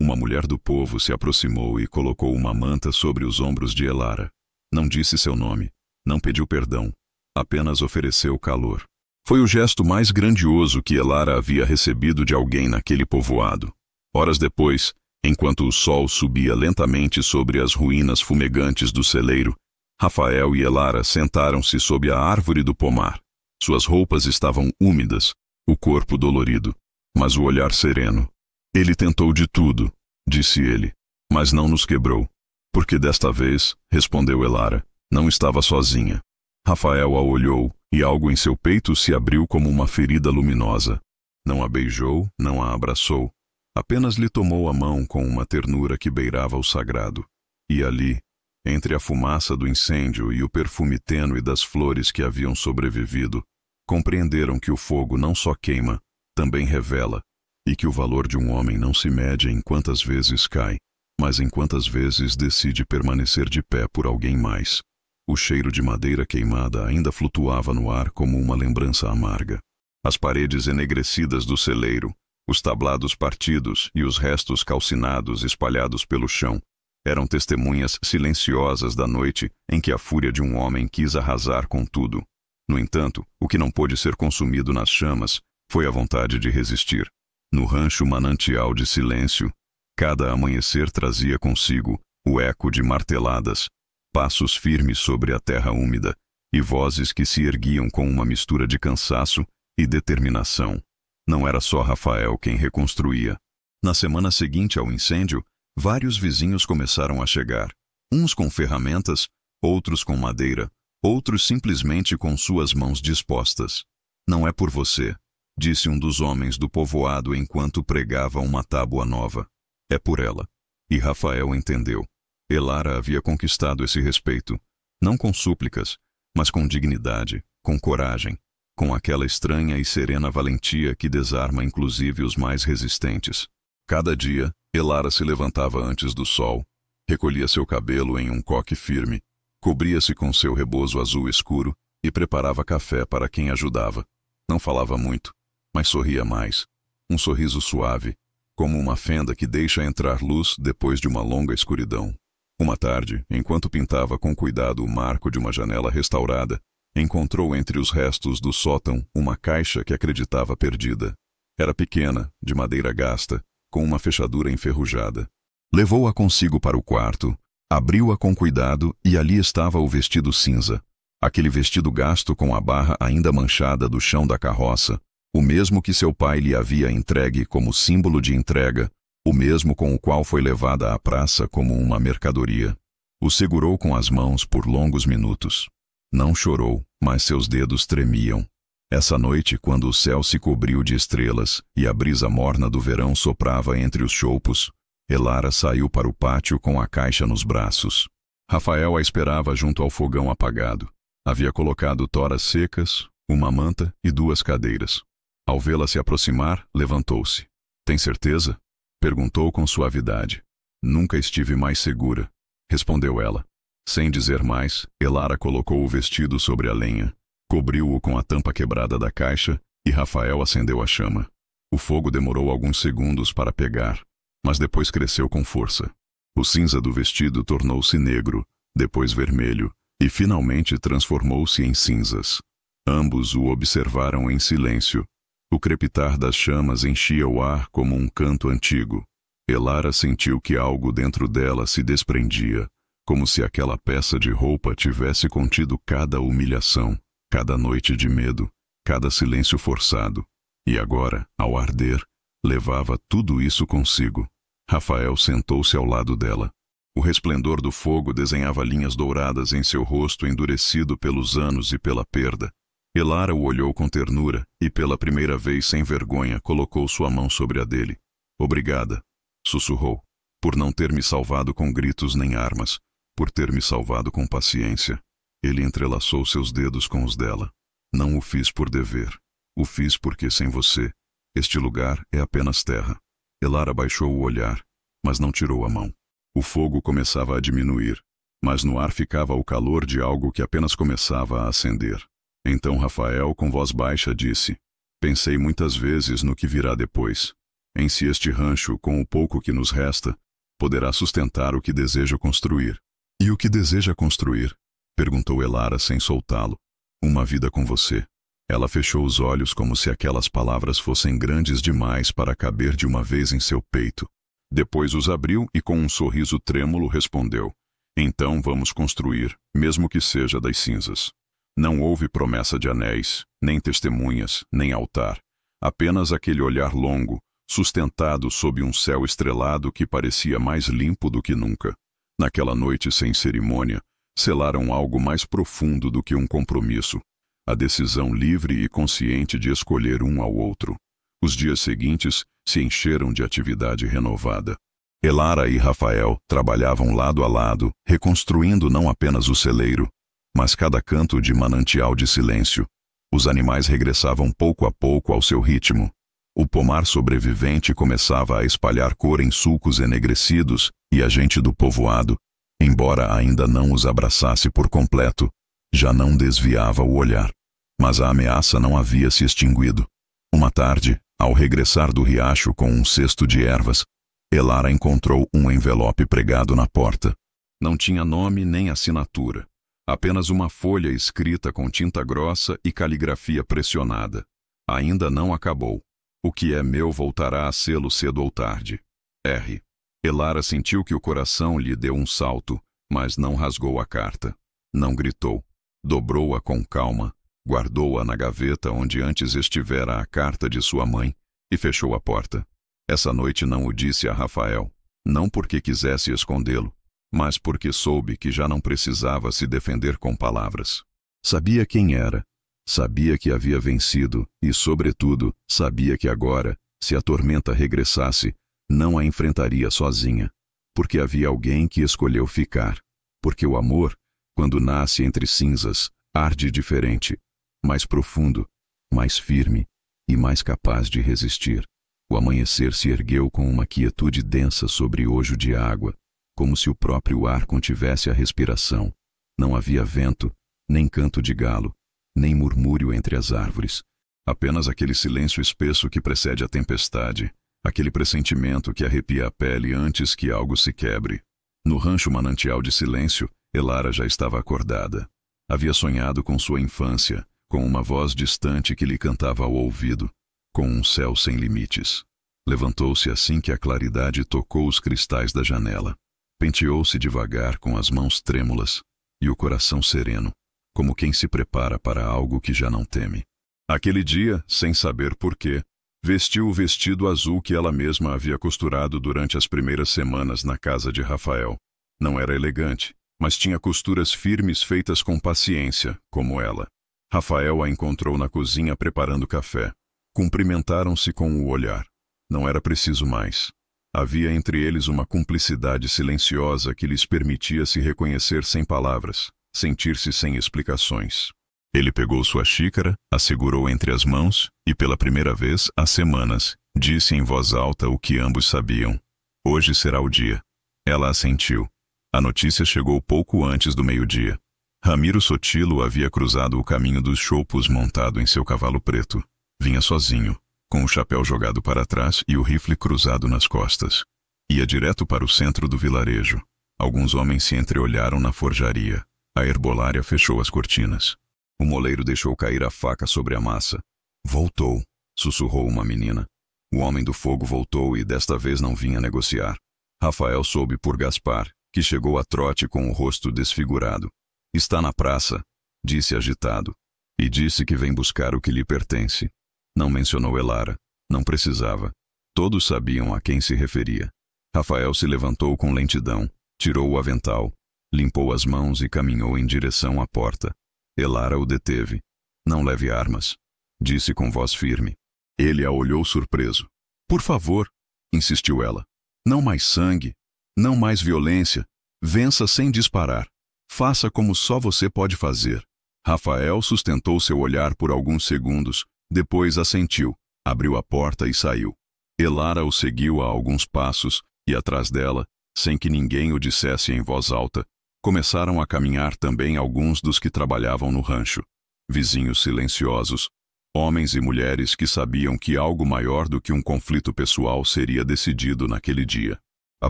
Uma mulher do povo se aproximou e colocou uma manta sobre os ombros de Elara. Não disse seu nome, não pediu perdão, apenas ofereceu calor. Foi o gesto mais grandioso que Elara havia recebido de alguém naquele povoado. Horas depois, enquanto o sol subia lentamente sobre as ruínas fumegantes do celeiro, Rafael e Elara sentaram-se sob a árvore do pomar. Suas roupas estavam úmidas, o corpo dolorido, mas o olhar sereno. Ele tentou de tudo, disse ele, mas não nos quebrou. Porque desta vez, respondeu Elara, não estava sozinha. Rafael a olhou e algo em seu peito se abriu como uma ferida luminosa. Não a beijou, não a abraçou. Apenas lhe tomou a mão com uma ternura que beirava o sagrado. E ali, entre a fumaça do incêndio e o perfume tênue das flores que haviam sobrevivido, compreenderam que o fogo não só queima, também revela, e que o valor de um homem não se mede em quantas vezes cai, mas em quantas vezes decide permanecer de pé por alguém mais. O cheiro de madeira queimada ainda flutuava no ar como uma lembrança amarga. As paredes enegrecidas do celeiro, os tablados partidos e os restos calcinados espalhados pelo chão eram testemunhas silenciosas da noite em que a fúria de um homem quis arrasar com tudo. No entanto, o que não pôde ser consumido nas chamas foi a vontade de resistir. No rancho manancial de silêncio, cada amanhecer trazia consigo o eco de marteladas, passos firmes sobre a terra úmida e vozes que se erguiam com uma mistura de cansaço e determinação. Não era só Rafael quem reconstruía. Na semana seguinte ao incêndio, vários vizinhos começaram a chegar, uns com ferramentas, outros com madeira, outros simplesmente com suas mãos dispostas. Não é por você, disse um dos homens do povoado enquanto pregava uma tábua nova. É por ela. E Rafael entendeu. Elara havia conquistado esse respeito, não com súplicas, mas com dignidade, com coragem, com aquela estranha e serena valentia que desarma inclusive os mais resistentes. Cada dia, Elara se levantava antes do sol, recolhia seu cabelo em um coque firme, cobria-se com seu rebozo azul escuro e preparava café para quem ajudava. Não falava muito, mas sorria mais. Um sorriso suave, como uma fenda que deixa entrar luz depois de uma longa escuridão. Uma tarde, enquanto pintava com cuidado o marco de uma janela restaurada, encontrou entre os restos do sótão uma caixa que acreditava perdida. Era pequena, de madeira gasta, com uma fechadura enferrujada. Levou-a consigo para o quarto, abriu-a com cuidado e ali estava o vestido cinza. Aquele vestido gasto com a barra ainda manchada do chão da carroça, o mesmo que seu pai lhe havia entregue como símbolo de entrega, o mesmo com o qual foi levada à praça como uma mercadoria. O segurou com as mãos por longos minutos. Não chorou, mas seus dedos tremiam. Essa noite, quando o céu se cobriu de estrelas e a brisa morna do verão soprava entre os choupos, Elara saiu para o pátio com a caixa nos braços. Rafael a esperava junto ao fogão apagado. Havia colocado toras secas, uma manta e 2 cadeiras. Ao vê-la se aproximar, levantou-se. "Tem certeza?" perguntou com suavidade. "Nunca estive mais segura", respondeu ela. Sem dizer mais, Elara colocou o vestido sobre a lenha, cobriu-o com a tampa quebrada da caixa e Rafael acendeu a chama. O fogo demorou alguns segundos para pegar, mas depois cresceu com força. O cinza do vestido tornou-se negro, depois vermelho, e finalmente transformou-se em cinzas. Ambos o observaram em silêncio. O crepitar das chamas enchia o ar como um canto antigo. Elara sentiu que algo dentro dela se desprendia, como se aquela peça de roupa tivesse contido cada humilhação, cada noite de medo, cada silêncio forçado. E agora, ao arder, levava tudo isso consigo. Rafael sentou-se ao lado dela. O resplendor do fogo desenhava linhas douradas em seu rosto endurecido pelos anos e pela perda. Elara o olhou com ternura e, pela primeira vez sem vergonha, colocou sua mão sobre a dele. "Obrigada", sussurrou, "por não ter me salvado com gritos nem armas, por ter me salvado com paciência." Ele entrelaçou seus dedos com os dela. "Não o fiz por dever. O fiz porque sem você, este lugar é apenas terra." Elara baixou o olhar, mas não tirou a mão. O fogo começava a diminuir, mas no ar ficava o calor de algo que apenas começava a acender. Então Rafael, com voz baixa, disse: "Pensei muitas vezes no que virá depois. Em se este rancho, com o pouco que nos resta, poderá sustentar o que desejo construir." "E o que deseja construir?" perguntou Elara sem soltá-lo. "Uma vida com você." Ela fechou os olhos como se aquelas palavras fossem grandes demais para caber de uma vez em seu peito. Depois os abriu e com um sorriso trêmulo respondeu: "Então vamos construir, mesmo que seja das cinzas." Não houve promessa de anéis, nem testemunhas, nem altar. Apenas aquele olhar longo, sustentado sob um céu estrelado que parecia mais limpo do que nunca. Naquela noite sem cerimônia, selaram algo mais profundo do que um compromisso. A decisão livre e consciente de escolher um ao outro. Os dias seguintes se encheram de atividade renovada. Elara e Rafael trabalhavam lado a lado, reconstruindo não apenas o celeiro, mas cada canto de manancial de silêncio. Os animais regressavam pouco a pouco ao seu ritmo. O pomar sobrevivente começava a espalhar cor em sulcos enegrecidos e a gente do povoado, embora ainda não os abraçasse por completo, já não desviava o olhar. Mas a ameaça não havia se extinguido. Uma tarde, ao regressar do riacho com um cesto de ervas, Elara encontrou um envelope pregado na porta. Não tinha nome nem assinatura. Apenas uma folha escrita com tinta grossa e caligrafia pressionada. "Ainda não acabou. O que é meu voltará a sê-lo cedo ou tarde. R." Elara sentiu que o coração lhe deu um salto, mas não rasgou a carta. Não gritou. Dobrou-a com calma, guardou-a na gaveta onde antes estivera a carta de sua mãe e fechou a porta. Essa noite não o disse a Rafael, não porque quisesse escondê-lo, mas porque soube que já não precisava se defender com palavras. Sabia quem era, sabia que havia vencido e, sobretudo, sabia que agora, se a tormenta regressasse, não a enfrentaria sozinha, porque havia alguém que escolheu ficar, porque o amor, quando nasce entre cinzas, arde diferente, mais profundo, mais firme e mais capaz de resistir. O amanhecer se ergueu com uma quietude densa sobre ojo de água, como se o próprio ar contivesse a respiração. Não havia vento, nem canto de galo, nem murmúrio entre as árvores. Apenas aquele silêncio espesso que precede a tempestade, aquele pressentimento que arrepia a pele antes que algo se quebre. No rancho manancial de silêncio, Elara já estava acordada. Havia sonhado com sua infância, com uma voz distante que lhe cantava ao ouvido, com um céu sem limites. Levantou-se assim que a claridade tocou os cristais da janela. Penteou-se devagar com as mãos trêmulas e o coração sereno, como quem se prepara para algo que já não teme. Aquele dia, sem saber porquê, vestiu o vestido azul que ela mesma havia costurado durante as primeiras semanas na casa de Rafael. Não era elegante, mas tinha costuras firmes feitas com paciência, como ela. Rafael a encontrou na cozinha preparando café. Cumprimentaram-se com o olhar. Não era preciso mais. Havia entre eles uma cumplicidade silenciosa que lhes permitia se reconhecer sem palavras, sentir-se sem explicações. Ele pegou sua xícara, a segurou entre as mãos e, pela primeira vez há semanas, disse em voz alta o que ambos sabiam. Hoje será o dia. Ela assentiu. A notícia chegou pouco antes do meio-dia. Ramiro Sotilo havia cruzado o caminho dos choupos montado em seu cavalo preto. Vinha sozinho, com o chapéu jogado para trás e o rifle cruzado nas costas. Ia direto para o centro do vilarejo. Alguns homens se entreolharam na forjaria. A herbolária fechou as cortinas. O moleiro deixou cair a faca sobre a massa. Voltou, sussurrou uma menina. O homem do fogo voltou e desta vez não vinha negociar. Rafael soube por Gaspar, que chegou a trote com o rosto desfigurado. Está na praça, disse agitado. E disse que vem buscar o que lhe pertence. Não mencionou Elara. Não precisava. Todos sabiam a quem se referia. Rafael se levantou com lentidão, tirou o avental, limpou as mãos e caminhou em direção à porta. Elara o deteve. Não leve armas, disse com voz firme. Ele a olhou surpreso. Por favor, insistiu ela. Não mais sangue, não mais violência. Vença sem disparar. Faça como só você pode fazer. Rafael sustentou seu olhar por alguns segundos, depois assentiu, abriu a porta e saiu. Elara o seguiu a alguns passos e atrás dela, sem que ninguém o dissesse em voz alta, começaram a caminhar também alguns dos que trabalhavam no rancho. Vizinhos silenciosos, homens e mulheres que sabiam que algo maior do que um conflito pessoal seria decidido naquele dia. A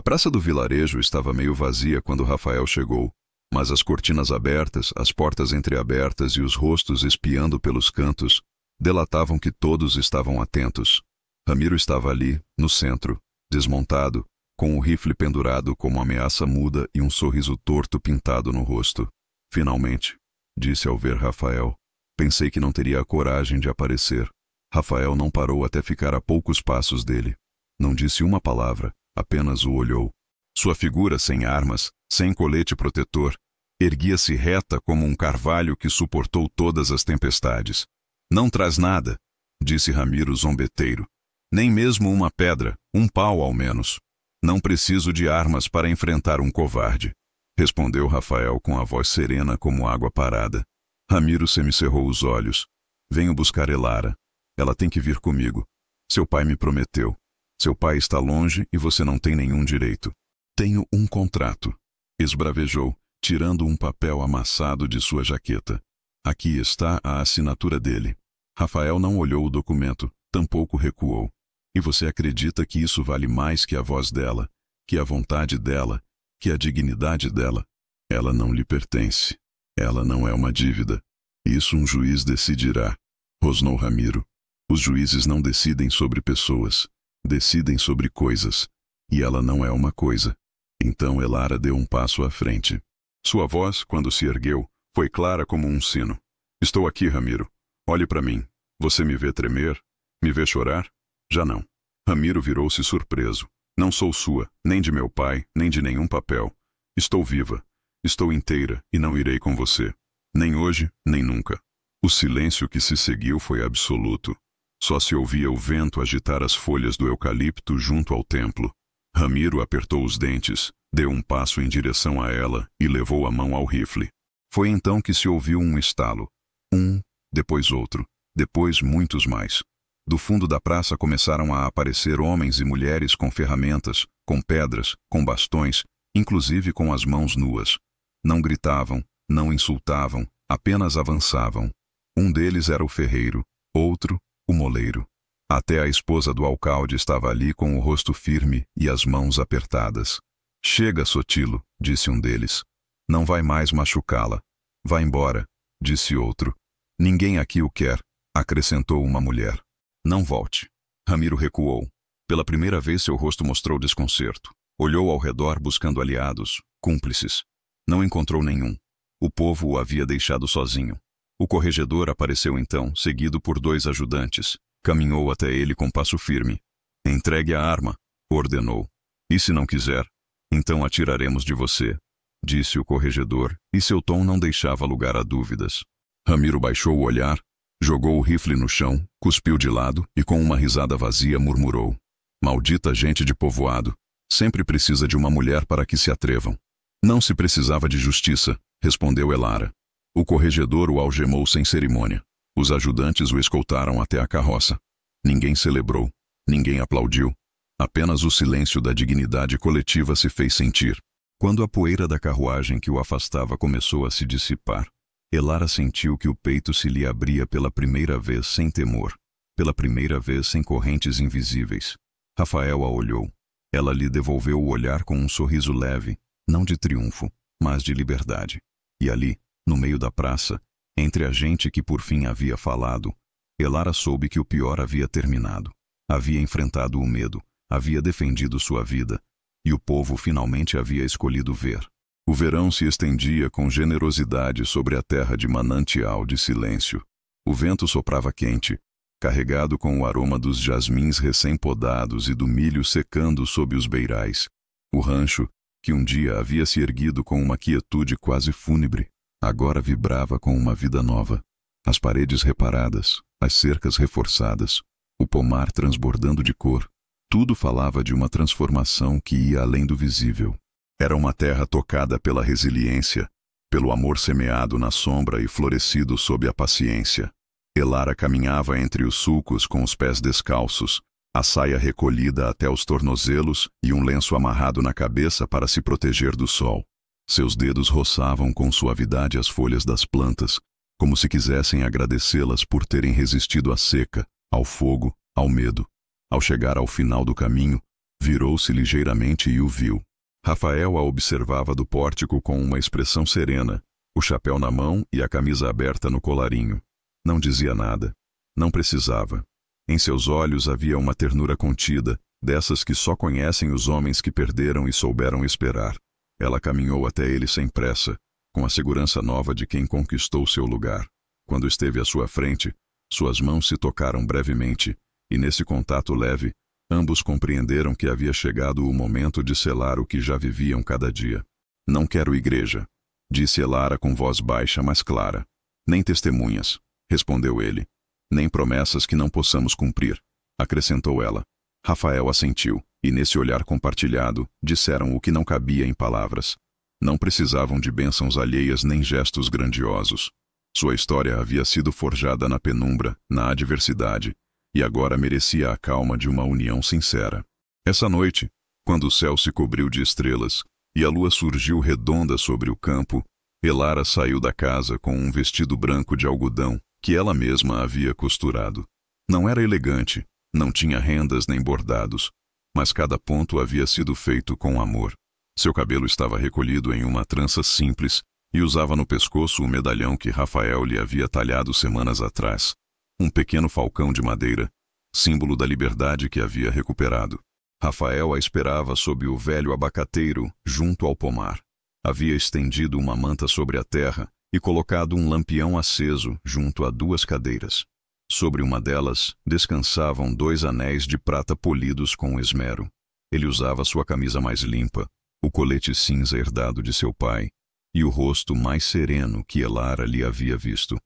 praça do vilarejo estava meio vazia quando Rafael chegou, mas as cortinas abertas, as portas entreabertas e os rostos espiando pelos cantos delatavam que todos estavam atentos. Ramiro estava ali, no centro, desmontado, com o rifle pendurado como ameaça muda e um sorriso torto pintado no rosto. Finalmente, disse ao ver Rafael. Pensei que não teria a coragem de aparecer. Rafael não parou até ficar a poucos passos dele. Não disse uma palavra, apenas o olhou. Sua figura sem armas, sem colete protetor, erguia-se reta como um carvalho que suportou todas as tempestades. Não traz nada, disse Ramiro zombeteiro. Nem mesmo uma pedra, um pau ao menos. Não preciso de armas para enfrentar um covarde, respondeu Rafael com a voz serena como água parada. Ramiro semicerrou os olhos. Venho buscar Elara. Ela tem que vir comigo. Seu pai me prometeu. Seu pai está longe e você não tem nenhum direito. Tenho um contrato, esbravejou, tirando um papel amassado de sua jaqueta. Aqui está a assinatura dele. Rafael não olhou o documento, tampouco recuou. E você acredita que isso vale mais que a voz dela, que a vontade dela, que a dignidade dela? Ela não lhe pertence. Ela não é uma dívida. Isso um juiz decidirá, rosnou Ramiro. Os juízes não decidem sobre pessoas, decidem sobre coisas. E ela não é uma coisa. Então Elara deu um passo à frente. Sua voz, quando se ergueu, foi clara como um sino. Estou aqui, Ramiro. Olhe para mim. Você me vê tremer? Me vê chorar? Já não. Ramiro virou-se surpreso. Não sou sua, nem de meu pai, nem de nenhum papel. Estou viva. Estou inteira e não irei com você. Nem hoje, nem nunca. O silêncio que se seguiu foi absoluto. Só se ouvia o vento agitar as folhas do eucalipto junto ao templo. Ramiro apertou os dentes, deu um passo em direção a ela e levou a mão ao rifle. Foi então que se ouviu um estalo. Um, depois outro, depois muitos mais. Do fundo da praça começaram a aparecer homens e mulheres com ferramentas, com pedras, com bastões, inclusive com as mãos nuas. Não gritavam, não insultavam, apenas avançavam. Um deles era o ferreiro, outro, o moleiro. Até a esposa do alcalde estava ali com o rosto firme e as mãos apertadas. Chega, Sotilo, disse um deles. Não vai mais machucá-la. Vá embora, disse outro. Ninguém aqui o quer, acrescentou uma mulher. Não volte. Ramiro recuou. Pela primeira vez seu rosto mostrou desconcerto. Olhou ao redor buscando aliados, cúmplices. Não encontrou nenhum. O povo o havia deixado sozinho. O corregedor apareceu então, seguido por 2 ajudantes. Caminhou até ele com passo firme. Entregue a arma, ordenou. E se não quiser, então atiraremos de você, disse o corregedor, e seu tom não deixava lugar a dúvidas. Ramiro baixou o olhar, jogou o rifle no chão, cuspiu de lado e com uma risada vazia murmurou. Maldita gente de povoado, sempre precisa de uma mulher para que se atrevam. Não se precisava de justiça, respondeu Elara. O corregedor o algemou sem cerimônia. Os ajudantes o escoltaram até a carroça. Ninguém celebrou, ninguém aplaudiu. Apenas o silêncio da dignidade coletiva se fez sentir. Quando a poeira da carruagem que o afastava começou a se dissipar, Elara sentiu que o peito se lhe abria pela primeira vez sem temor, pela primeira vez sem correntes invisíveis. Rafael a olhou. Ela lhe devolveu o olhar com um sorriso leve, não de triunfo, mas de liberdade. E ali, no meio da praça, entre a gente que por fim havia falado, Elara soube que o pior havia terminado. Havia enfrentado o medo, havia defendido sua vida, e o povo finalmente havia escolhido ver. O verão se estendia com generosidade sobre a terra de manancial de silêncio. O vento soprava quente, carregado com o aroma dos jasmins recém-podados e do milho secando sob os beirais. O rancho, que um dia havia se erguido com uma quietude quase fúnebre, agora vibrava com uma vida nova. As paredes reparadas, as cercas reforçadas, o pomar transbordando de cor. Tudo falava de uma transformação que ia além do visível. Era uma terra tocada pela resiliência, pelo amor semeado na sombra e florescido sob a paciência. Elara caminhava entre os sulcos com os pés descalços, a saia recolhida até os tornozelos e um lenço amarrado na cabeça para se proteger do sol. Seus dedos roçavam com suavidade as folhas das plantas, como se quisessem agradecê-las por terem resistido à seca, ao fogo, ao medo. Ao chegar ao final do caminho, virou-se ligeiramente e o viu. Rafael a observava do pórtico com uma expressão serena, o chapéu na mão e a camisa aberta no colarinho. Não dizia nada. Não precisava. Em seus olhos havia uma ternura contida, dessas que só conhecem os homens que perderam e souberam esperar. Ela caminhou até ele sem pressa, com a segurança nova de quem conquistou seu lugar. Quando esteve à sua frente, suas mãos se tocaram brevemente, e nesse contato leve, ambos compreenderam que havia chegado o momento de selar o que já viviam cada dia. Não quero igreja, disse Elara com voz baixa mas clara. Nem testemunhas, respondeu ele. Nem promessas que não possamos cumprir, acrescentou ela. Rafael assentiu, e nesse olhar compartilhado, disseram o que não cabia em palavras. Não precisavam de bênçãos alheias nem gestos grandiosos. Sua história havia sido forjada na penumbra, na adversidade, e agora merecia a calma de uma união sincera. Essa noite, quando o céu se cobriu de estrelas e a lua surgiu redonda sobre o campo, Elara saiu da casa com um vestido branco de algodão que ela mesma havia costurado. Não era elegante, não tinha rendas nem bordados, mas cada ponto havia sido feito com amor. Seu cabelo estava recolhido em uma trança simples e usava no pescoço o medalhão que Rafael lhe havia talhado semanas atrás. Um pequeno falcão de madeira, símbolo da liberdade que havia recuperado. Rafael a esperava sob o velho abacateiro, junto ao pomar. Havia estendido uma manta sobre a terra e colocado um lampião aceso junto a 2 cadeiras. Sobre uma delas, descansavam 2 anéis de prata polidos com esmero. Ele usava sua camisa mais limpa, o colete cinza herdado de seu pai, e o rosto mais sereno que Elara lhe havia visto.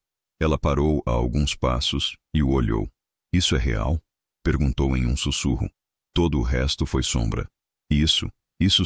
Ela parou a alguns passos e o olhou. Isso é real? Perguntou em um sussurro. Todo o resto foi sombra. Isso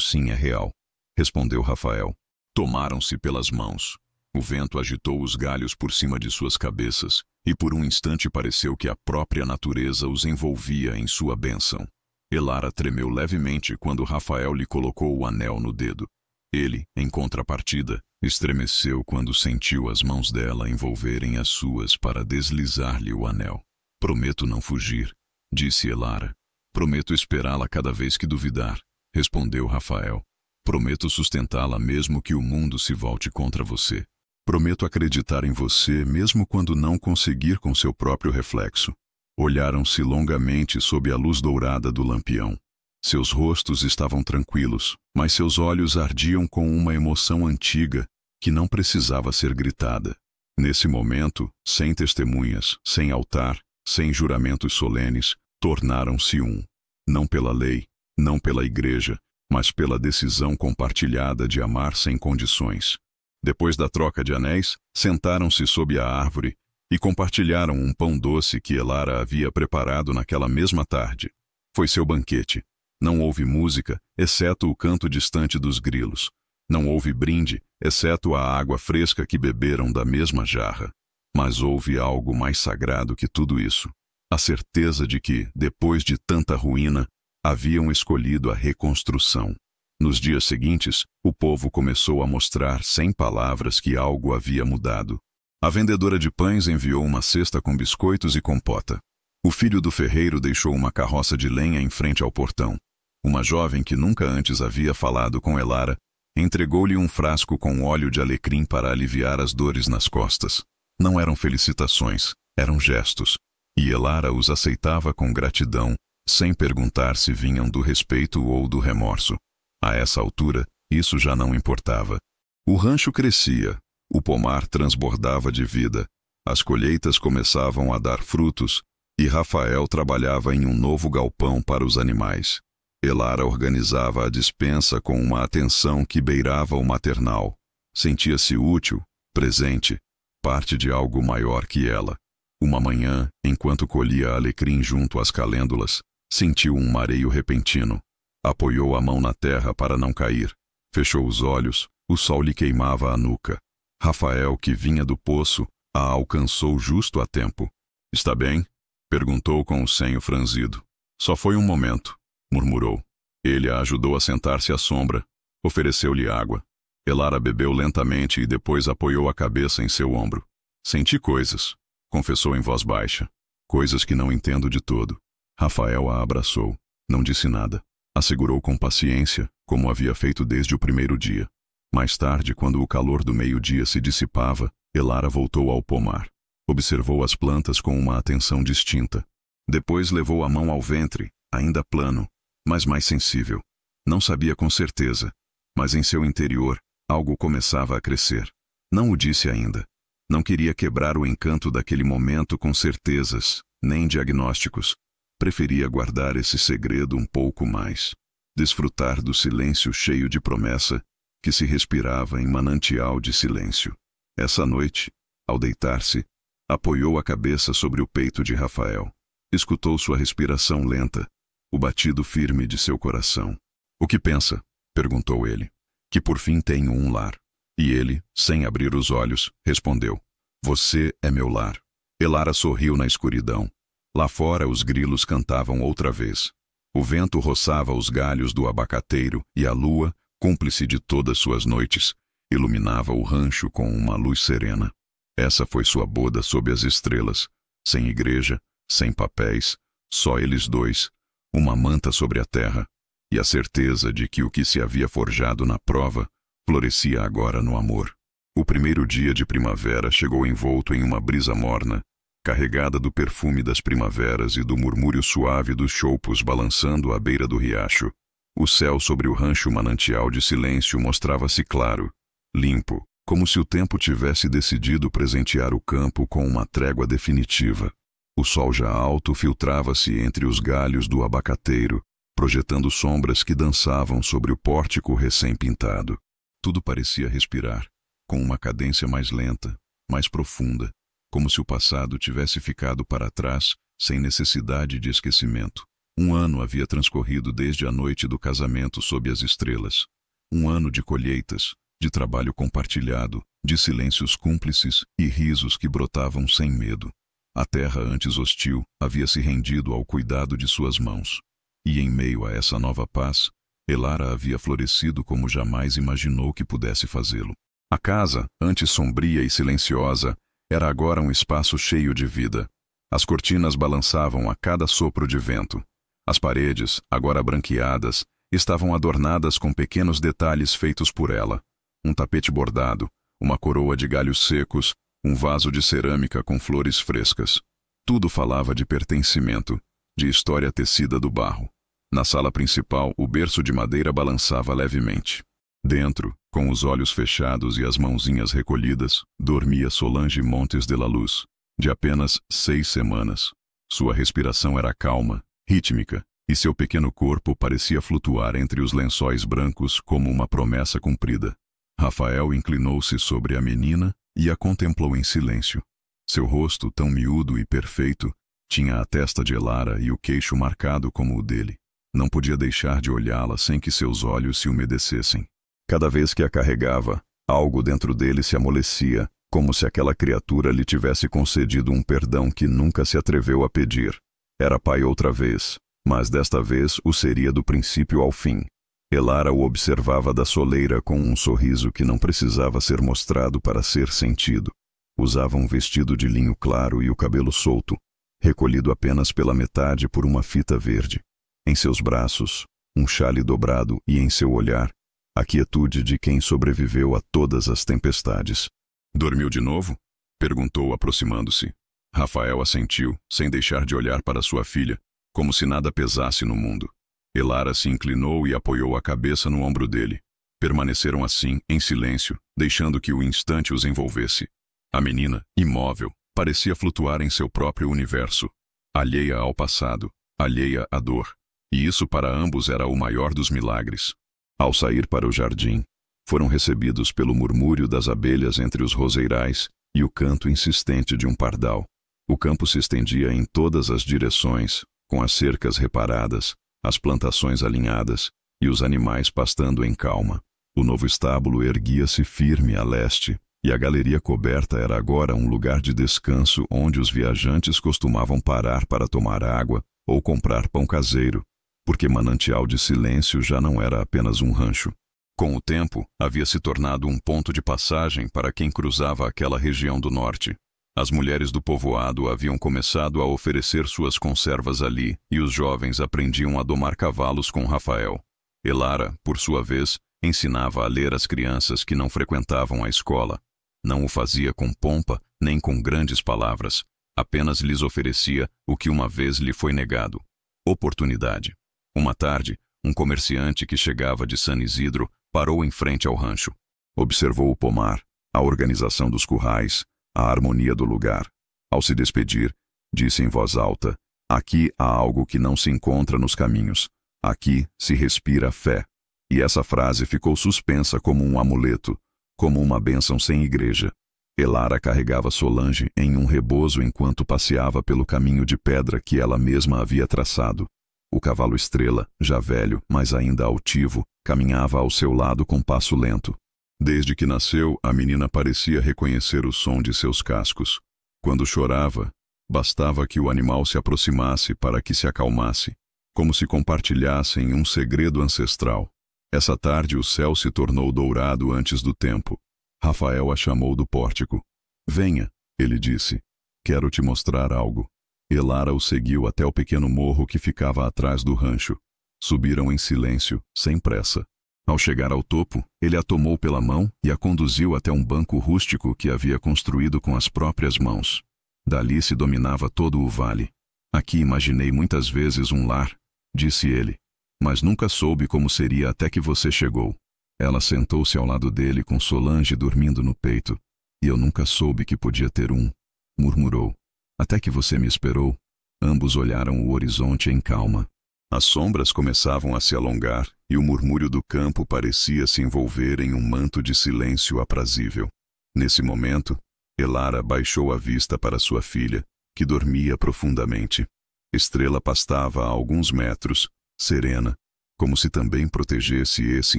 sim é real, respondeu Rafael. Tomaram-se pelas mãos. O vento agitou os galhos por cima de suas cabeças, e por um instante pareceu que a própria natureza os envolvia em sua bênção. Elara tremeu levemente quando Rafael lhe colocou o anel no dedo. Ele, em contrapartida, estremeceu quando sentiu as mãos dela envolverem as suas para deslizar-lhe o anel. Prometo não fugir, disse Elara. Prometo esperá-la cada vez que duvidar, respondeu Rafael. Prometo sustentá-la mesmo que o mundo se volte contra você. Prometo acreditar em você mesmo quando não conseguir com seu próprio reflexo. Olharam-se longamente sob a luz dourada do lampião. Seus rostos estavam tranquilos, mas seus olhos ardiam com uma emoção antiga que não precisava ser gritada. Nesse momento, sem testemunhas, sem altar, sem juramentos solenes, tornaram-se um. Não pela lei, não pela igreja, mas pela decisão compartilhada de amar sem condições. Depois da troca de anéis, sentaram-se sob a árvore e compartilharam um pão doce que Elara havia preparado naquela mesma tarde. Foi seu banquete. Não houve música, exceto o canto distante dos grilos. Não houve brinde, exceto a água fresca que beberam da mesma jarra. Mas houve algo mais sagrado que tudo isso. A certeza de que, depois de tanta ruína, haviam escolhido a reconstrução. Nos dias seguintes, o povo começou a mostrar sem palavras que algo havia mudado. A vendedora de pães enviou uma cesta com biscoitos e compota. O filho do ferreiro deixou uma carroça de lenha em frente ao portão. Uma jovem que nunca antes havia falado com Elara entregou-lhe um frasco com óleo de alecrim para aliviar as dores nas costas. Não eram felicitações, eram gestos. E Elara os aceitava com gratidão, sem perguntar se vinham do respeito ou do remorso. A essa altura, isso já não importava. O rancho crescia, o pomar transbordava de vida, as colheitas começavam a dar frutos, e Rafael trabalhava em um novo galpão para os animais. Elara organizava a despensa com uma atenção que beirava o maternal. Sentia-se útil, presente, parte de algo maior que ela. Uma manhã, enquanto colhia alecrim junto às calêndulas, sentiu um mareio repentino. Apoiou a mão na terra para não cair. Fechou os olhos, o sol lhe queimava a nuca. Rafael, que vinha do poço, a alcançou justo a tempo. — Está bem? Perguntou com o senho franzido. — Só foi um momento, murmurou. Ele a ajudou a sentar-se à sombra. Ofereceu-lhe água. Elara bebeu lentamente e depois apoiou a cabeça em seu ombro. — Senti coisas, confessou em voz baixa. Coisas que não entendo de todo. Rafael a abraçou. Não disse nada. A segurou com paciência, como havia feito desde o primeiro dia. Mais tarde, quando o calor do meio-dia se dissipava, Elara voltou ao pomar. Observou as plantas com uma atenção distinta. Depois levou a mão ao ventre, ainda plano, mas mais sensível. Não sabia com certeza, mas em seu interior, algo começava a crescer. Não o disse ainda. Não queria quebrar o encanto daquele momento com certezas, nem diagnósticos. Preferia guardar esse segredo um pouco mais. Desfrutar do silêncio cheio de promessa que se respirava em manancial de silêncio. Essa noite, ao deitar-se, apoiou a cabeça sobre o peito de Rafael. Escutou sua respiração lenta, o batido firme de seu coração. — O que pensa? Perguntou ele. — Que por fim tenho um lar. E ele, sem abrir os olhos, respondeu: — Você é meu lar. Elara sorriu na escuridão. Lá fora os grilos cantavam outra vez. O vento roçava os galhos do abacateiro e a lua, cúmplice de todas suas noites, iluminava o rancho com uma luz serena. Essa foi sua boda sob as estrelas, sem igreja, sem papéis, só eles dois, uma manta sobre a terra, e a certeza de que o que se havia forjado na prova florescia agora no amor. O primeiro dia de primavera chegou envolto em uma brisa morna, carregada do perfume das primaveras e do murmúrio suave dos choupos balançando à beira do riacho. O céu sobre o rancho manancial de silêncio mostrava-se claro, limpo, como se o tempo tivesse decidido presentear o campo com uma trégua definitiva. O sol já alto filtrava-se entre os galhos do abacateiro, projetando sombras que dançavam sobre o pórtico recém-pintado. Tudo parecia respirar, com uma cadência mais lenta, mais profunda, como se o passado tivesse ficado para trás, sem necessidade de esquecimento. Um ano havia transcorrido desde a noite do casamento sob as estrelas. Um ano de colheitas, de trabalho compartilhado, de silêncios cúmplices e risos que brotavam sem medo. A terra antes hostil havia se rendido ao cuidado de suas mãos. E em meio a essa nova paz, Elara havia florescido como jamais imaginou que pudesse fazê-lo. A casa, antes sombria e silenciosa, era agora um espaço cheio de vida. As cortinas balançavam a cada sopro de vento. As paredes, agora branqueadas, estavam adornadas com pequenos detalhes feitos por ela. Um tapete bordado, uma coroa de galhos secos, um vaso de cerâmica com flores frescas. Tudo falava de pertencimento, de história tecida do barro. Na sala principal, o berço de madeira balançava levemente. Dentro, com os olhos fechados e as mãozinhas recolhidas, dormia Solange Montes de la Luz, de apenas 6 semanas. Sua respiração era calma, rítmica, e seu pequeno corpo parecia flutuar entre os lençóis brancos como uma promessa cumprida. Rafael inclinou-se sobre a menina e a contemplou em silêncio. Seu rosto, tão miúdo e perfeito, tinha a testa de Elara e o queixo marcado como o dele. Não podia deixar de olhá-la sem que seus olhos se umedecessem. Cada vez que a carregava, algo dentro dele se amolecia, como se aquela criatura lhe tivesse concedido um perdão que nunca se atreveu a pedir. Era pai outra vez, mas desta vez o seria do princípio ao fim. Elara o observava da soleira com um sorriso que não precisava ser mostrado para ser sentido. Usava um vestido de linho claro e o cabelo solto, recolhido apenas pela metade por uma fita verde. Em seus braços, um xale dobrado e em seu olhar, a quietude de quem sobreviveu a todas as tempestades. "Dormiu de novo?" perguntou, aproximando-se. Rafael assentiu, sem deixar de olhar para sua filha, como se nada pesasse no mundo. Elara se inclinou e apoiou a cabeça no ombro dele. Permaneceram assim, em silêncio, deixando que o instante os envolvesse. A menina, imóvel, parecia flutuar em seu próprio universo, alheia ao passado, alheia à dor. E isso para ambos era o maior dos milagres. Ao sair para o jardim, foram recebidos pelo murmúrio das abelhas entre os roseirais e o canto insistente de um pardal. O campo se estendia em todas as direções, com as cercas reparadas, as plantações alinhadas e os animais pastando em calma. O novo estábulo erguia-se firme a leste, e a galeria coberta era agora um lugar de descanso onde os viajantes costumavam parar para tomar água ou comprar pão caseiro, porque Manancial de Silêncio já não era apenas um rancho. Com o tempo, havia se tornado um ponto de passagem para quem cruzava aquela região do norte. As mulheres do povoado haviam começado a oferecer suas conservas ali e os jovens aprendiam a domar cavalos com Rafael. Elara, por sua vez, ensinava a ler as crianças que não frequentavam a escola. Não o fazia com pompa nem com grandes palavras, apenas lhes oferecia o que uma vez lhe foi negado: oportunidade. Uma tarde, um comerciante que chegava de San Isidro parou em frente ao rancho. Observou o pomar, a organização dos currais, a harmonia do lugar. Ao se despedir, disse em voz alta: "Aqui há algo que não se encontra nos caminhos. Aqui se respira fé." E essa frase ficou suspensa como um amuleto, como uma bênção sem igreja. Elara carregava Solange em um rebozo enquanto passeava pelo caminho de pedra que ela mesma havia traçado. O cavalo Estrela, já velho, mas ainda altivo, caminhava ao seu lado com passo lento. Desde que nasceu, a menina parecia reconhecer o som de seus cascos. Quando chorava, bastava que o animal se aproximasse para que se acalmasse, como se compartilhassem um segredo ancestral. Essa tarde o céu se tornou dourado antes do tempo. Rafael a chamou do pórtico. "Venha", ele disse. "Quero te mostrar algo." Elara o seguiu até o pequeno morro que ficava atrás do rancho. Subiram em silêncio, sem pressa. Ao chegar ao topo, ele a tomou pela mão e a conduziu até um banco rústico que havia construído com as próprias mãos. Dali se dominava todo o vale. "Aqui imaginei muitas vezes um lar", disse ele, "mas nunca soube como seria até que você chegou." Ela sentou-se ao lado dele com Solange dormindo no peito. "E eu nunca soube que podia ter um", murmurou. "Até que você me esperou." Ambos olharam o horizonte em calma. As sombras começavam a se alongar e o murmúrio do campo parecia se envolver em um manto de silêncio aprazível. Nesse momento, Elara baixou a vista para sua filha, que dormia profundamente. Estrela pastava a alguns metros, serena, como se também protegesse esse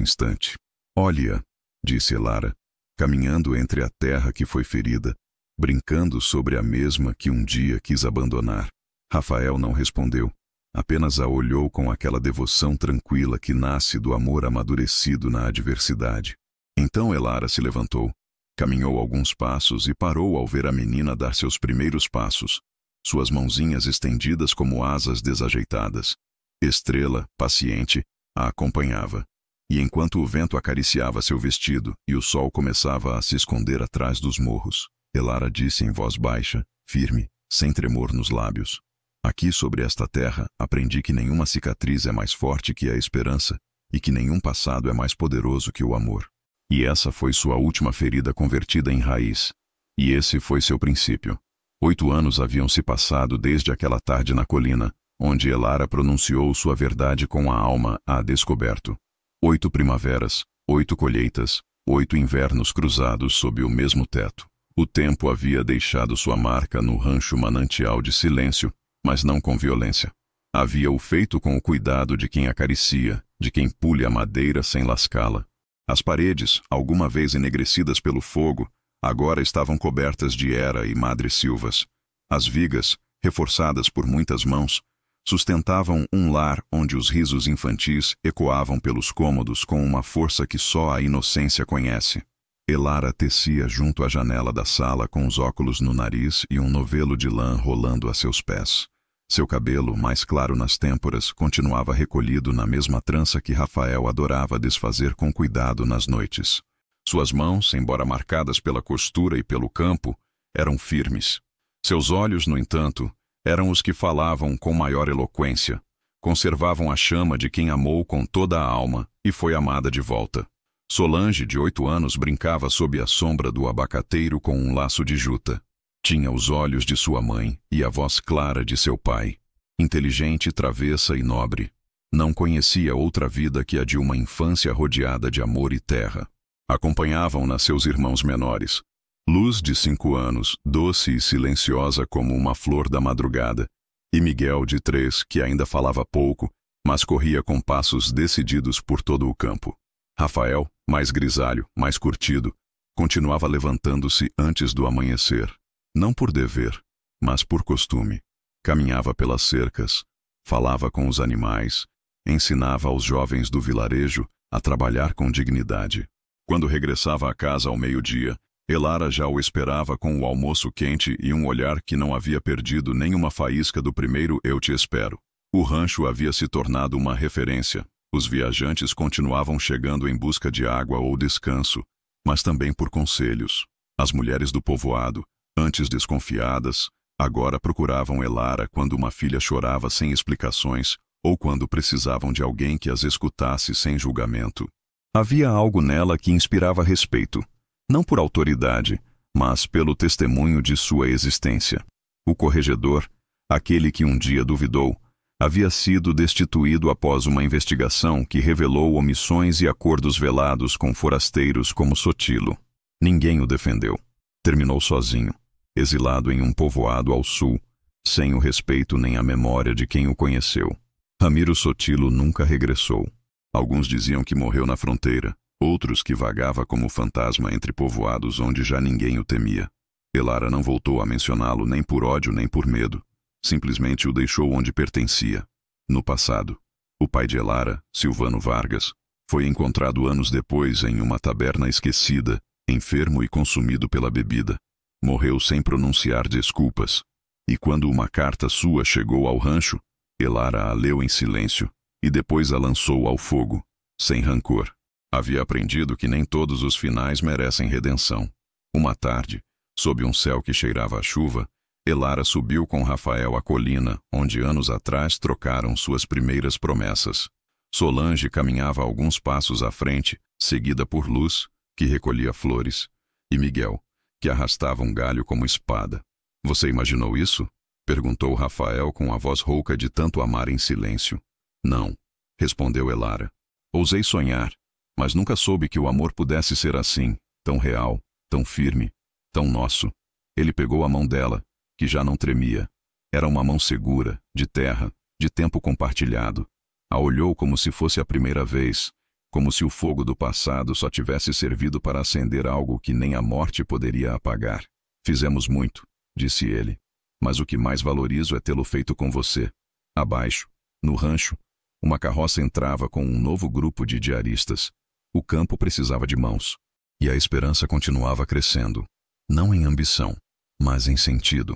instante. "Olhe-a", disse Elara, caminhando entre a terra que foi ferida, brincando sobre a mesma que um dia quis abandonar. Rafael não respondeu, apenas a olhou com aquela devoção tranquila que nasce do amor amadurecido na adversidade. Então Elara se levantou, caminhou alguns passos e parou ao ver a menina dar seus primeiros passos. suas mãozinhas estendidas como asas desajeitadas. Estrela, paciente, a acompanhava. E enquanto o vento acariciava seu vestido e o sol começava a se esconder atrás dos morros, Elara disse em voz baixa, firme, sem tremor nos lábios: aqui sobre esta terra aprendi que nenhuma cicatriz é mais forte que a esperança e que nenhum passado é mais poderoso que o amor. E essa foi sua última ferida convertida em raiz. E esse foi seu princípio. 8 anos haviam se passado desde aquela tarde na colina, onde Elara pronunciou sua verdade com a alma a descoberto. 8 primaveras, 8 colheitas, 8 invernos cruzados sob o mesmo teto. O tempo havia deixado sua marca no rancho manancial de silêncio, mas não com violência. Havia-o feito com o cuidado de quem acaricia, de quem pule a madeira sem lascá-la. As paredes, alguma vez enegrecidas pelo fogo, agora estavam cobertas de era e madressilvas. As vigas, reforçadas por muitas mãos, sustentavam um lar onde os risos infantis ecoavam pelos cômodos com uma força que só a inocência conhece. Elara tecia junto à janela da sala com os óculos no nariz e um novelo de lã rolando a seus pés. Seu cabelo, mais claro nas têmporas, continuava recolhido na mesma trança que Rafael adorava desfazer com cuidado nas noites. Suas mãos, embora marcadas pela costura e pelo campo, eram firmes. Seus olhos, no entanto, eram os que falavam com maior eloquência, conservavam a chama de quem amou com toda a alma e foi amada de volta. Solange, de 8 anos, brincava sob a sombra do abacateiro com um laço de juta. Tinha os olhos de sua mãe e a voz clara de seu pai. Inteligente, travessa e nobre. Não conhecia outra vida que a de uma infância rodeada de amor e terra. Acompanhavam-na seus irmãos menores. Luz, de 5 anos, doce e silenciosa como uma flor da madrugada, e Miguel, de 3, que ainda falava pouco, mas corria com passos decididos por todo o campo. Rafael, mais grisalho, mais curtido, continuava levantando-se antes do amanhecer, não por dever, mas por costume. Caminhava pelas cercas, falava com os animais, ensinava aos jovens do vilarejo a trabalhar com dignidade. Quando regressava a casa ao meio-dia, Elara já o esperava com o almoço quente e um olhar que não havia perdido nenhuma faísca do primeiro "eu te espero". O rancho havia se tornado uma referência. Os viajantes continuavam chegando em busca de água ou descanso, mas também por conselhos. As mulheres do povoado, antes desconfiadas, agora procuravam Elara quando uma filha chorava sem explicações ou quando precisavam de alguém que as escutasse sem julgamento. Havia algo nela que inspirava respeito. Não por autoridade, mas pelo testemunho de sua existência. O corregedor, aquele que um dia duvidou, havia sido destituído após uma investigação que revelou omissões e acordos velados com forasteiros como Sotilo. Ninguém o defendeu. Terminou sozinho, exilado em um povoado ao sul, sem o respeito nem a memória de quem o conheceu. Ramiro Sotilo nunca regressou. Alguns diziam que morreu na fronteira, outros que vagava como fantasma entre povoados onde já ninguém o temia. Elara não voltou a mencioná-lo nem por ódio nem por medo. Simplesmente o deixou onde pertencia. No passado, o pai de Elara, Silvano Vargas, foi encontrado anos depois em uma taberna esquecida, enfermo e consumido pela bebida. Morreu sem pronunciar desculpas. E quando uma carta sua chegou ao rancho, Elara a leu em silêncio e depois a lançou ao fogo, sem rancor. Havia aprendido que nem todos os finais merecem redenção. Uma tarde, sob um céu que cheirava a chuva, Elara subiu com Rafael à colina, onde anos atrás trocaram suas primeiras promessas. Solange caminhava alguns passos à frente, seguida por Luz, que recolhia flores, e Miguel, que arrastava um galho como espada. "Você imaginou isso?" perguntou Rafael com a voz rouca de tanto amar em silêncio. "Não", respondeu Elara. "Ousei sonhar, mas nunca soube que o amor pudesse ser assim, tão real, tão firme, tão nosso." Ele pegou a mão dela, que já não tremia. Era uma mão segura, de terra, de tempo compartilhado. A olhou como se fosse a primeira vez, como se o fogo do passado só tivesse servido para acender algo que nem a morte poderia apagar. "Fizemos muito", disse ele, "mas o que mais valorizo é tê-lo feito com você." Abaixo, no rancho, uma carroça entrava com um novo grupo de diaristas. O campo precisava de mãos. E a esperança continuava crescendo. Não em ambição, mas em sentido.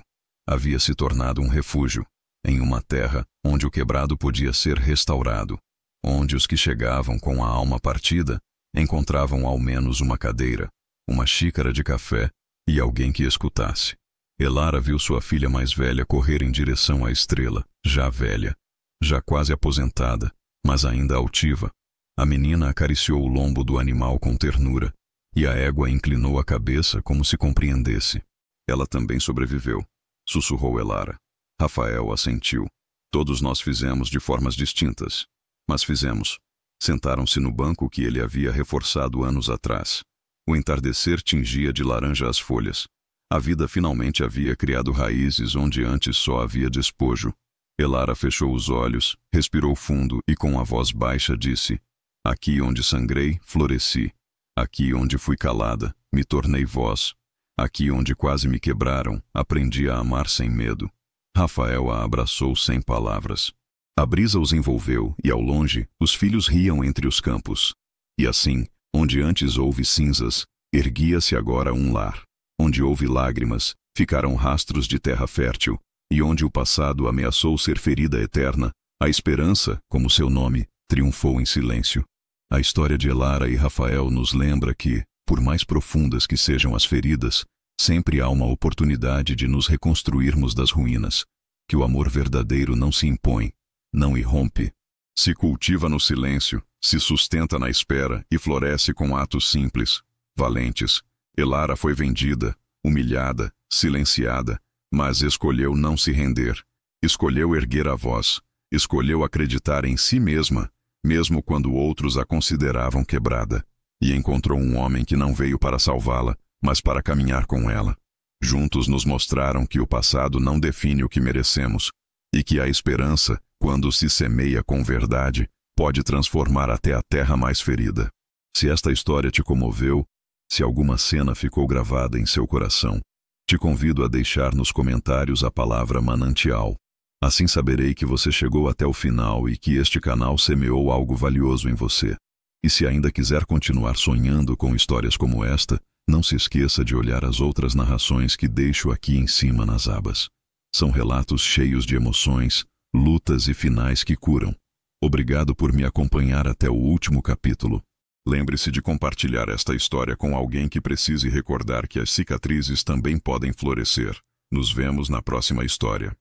havia se tornado um refúgio, em uma terra onde o quebrado podia ser restaurado, onde os que chegavam com a alma partida encontravam ao menos uma cadeira, uma xícara de café e alguém que escutasse. Elara viu sua filha mais velha correr em direção à estrela, já velha, já quase aposentada, mas ainda altiva. A menina acariciou o lombo do animal com ternura, e a égua inclinou a cabeça como se compreendesse. Ela também sobreviveu, sussurrou Elara. Rafael assentiu. Todos nós fizemos de formas distintas, mas fizemos. Sentaram-se no banco que ele havia reforçado anos atrás. O entardecer tingia de laranja as folhas. A vida finalmente havia criado raízes onde antes só havia despojo. Elara fechou os olhos, respirou fundo e com a voz baixa disse: aqui onde sangrei, floresci. Aqui onde fui calada, me tornei voz. Aqui onde quase me quebraram, aprendi a amar sem medo. Rafael a abraçou sem palavras. A brisa os envolveu e, ao longe, os filhos riam entre os campos. E assim, onde antes houve cinzas, erguia-se agora um lar. Onde houve lágrimas, ficaram rastros de terra fértil. E onde o passado ameaçou ser ferida eterna, a esperança, como seu nome, triunfou em silêncio. A história de Elara e Rafael nos lembra que, por mais profundas que sejam as feridas, sempre há uma oportunidade de nos reconstruirmos das ruínas, que o amor verdadeiro não se impõe, não irrompe. Se cultiva no silêncio, se sustenta na espera e floresce com atos simples, valentes. Elara foi vendida, humilhada, silenciada, mas escolheu não se render. Escolheu erguer a voz, escolheu acreditar em si mesma, mesmo quando outros a consideravam quebrada, e encontrou um homem que não veio para salvá-la, mas para caminhar com ela. Juntos nos mostraram que o passado não define o que merecemos, e que a esperança, quando se semeia com verdade, pode transformar até a terra mais ferida. Se esta história te comoveu, se alguma cena ficou gravada em seu coração, te convido a deixar nos comentários a palavra manancial. Assim saberei que você chegou até o final e que este canal semeou algo valioso em você. E se ainda quiser continuar sonhando com histórias como esta, não se esqueça de olhar as outras narrações que deixo aqui em cima nas abas. São relatos cheios de emoções, lutas e finais que curam. Obrigado por me acompanhar até o último capítulo. Lembre-se de compartilhar esta história com alguém que precise recordar que as cicatrizes também podem florescer. Nos vemos na próxima história.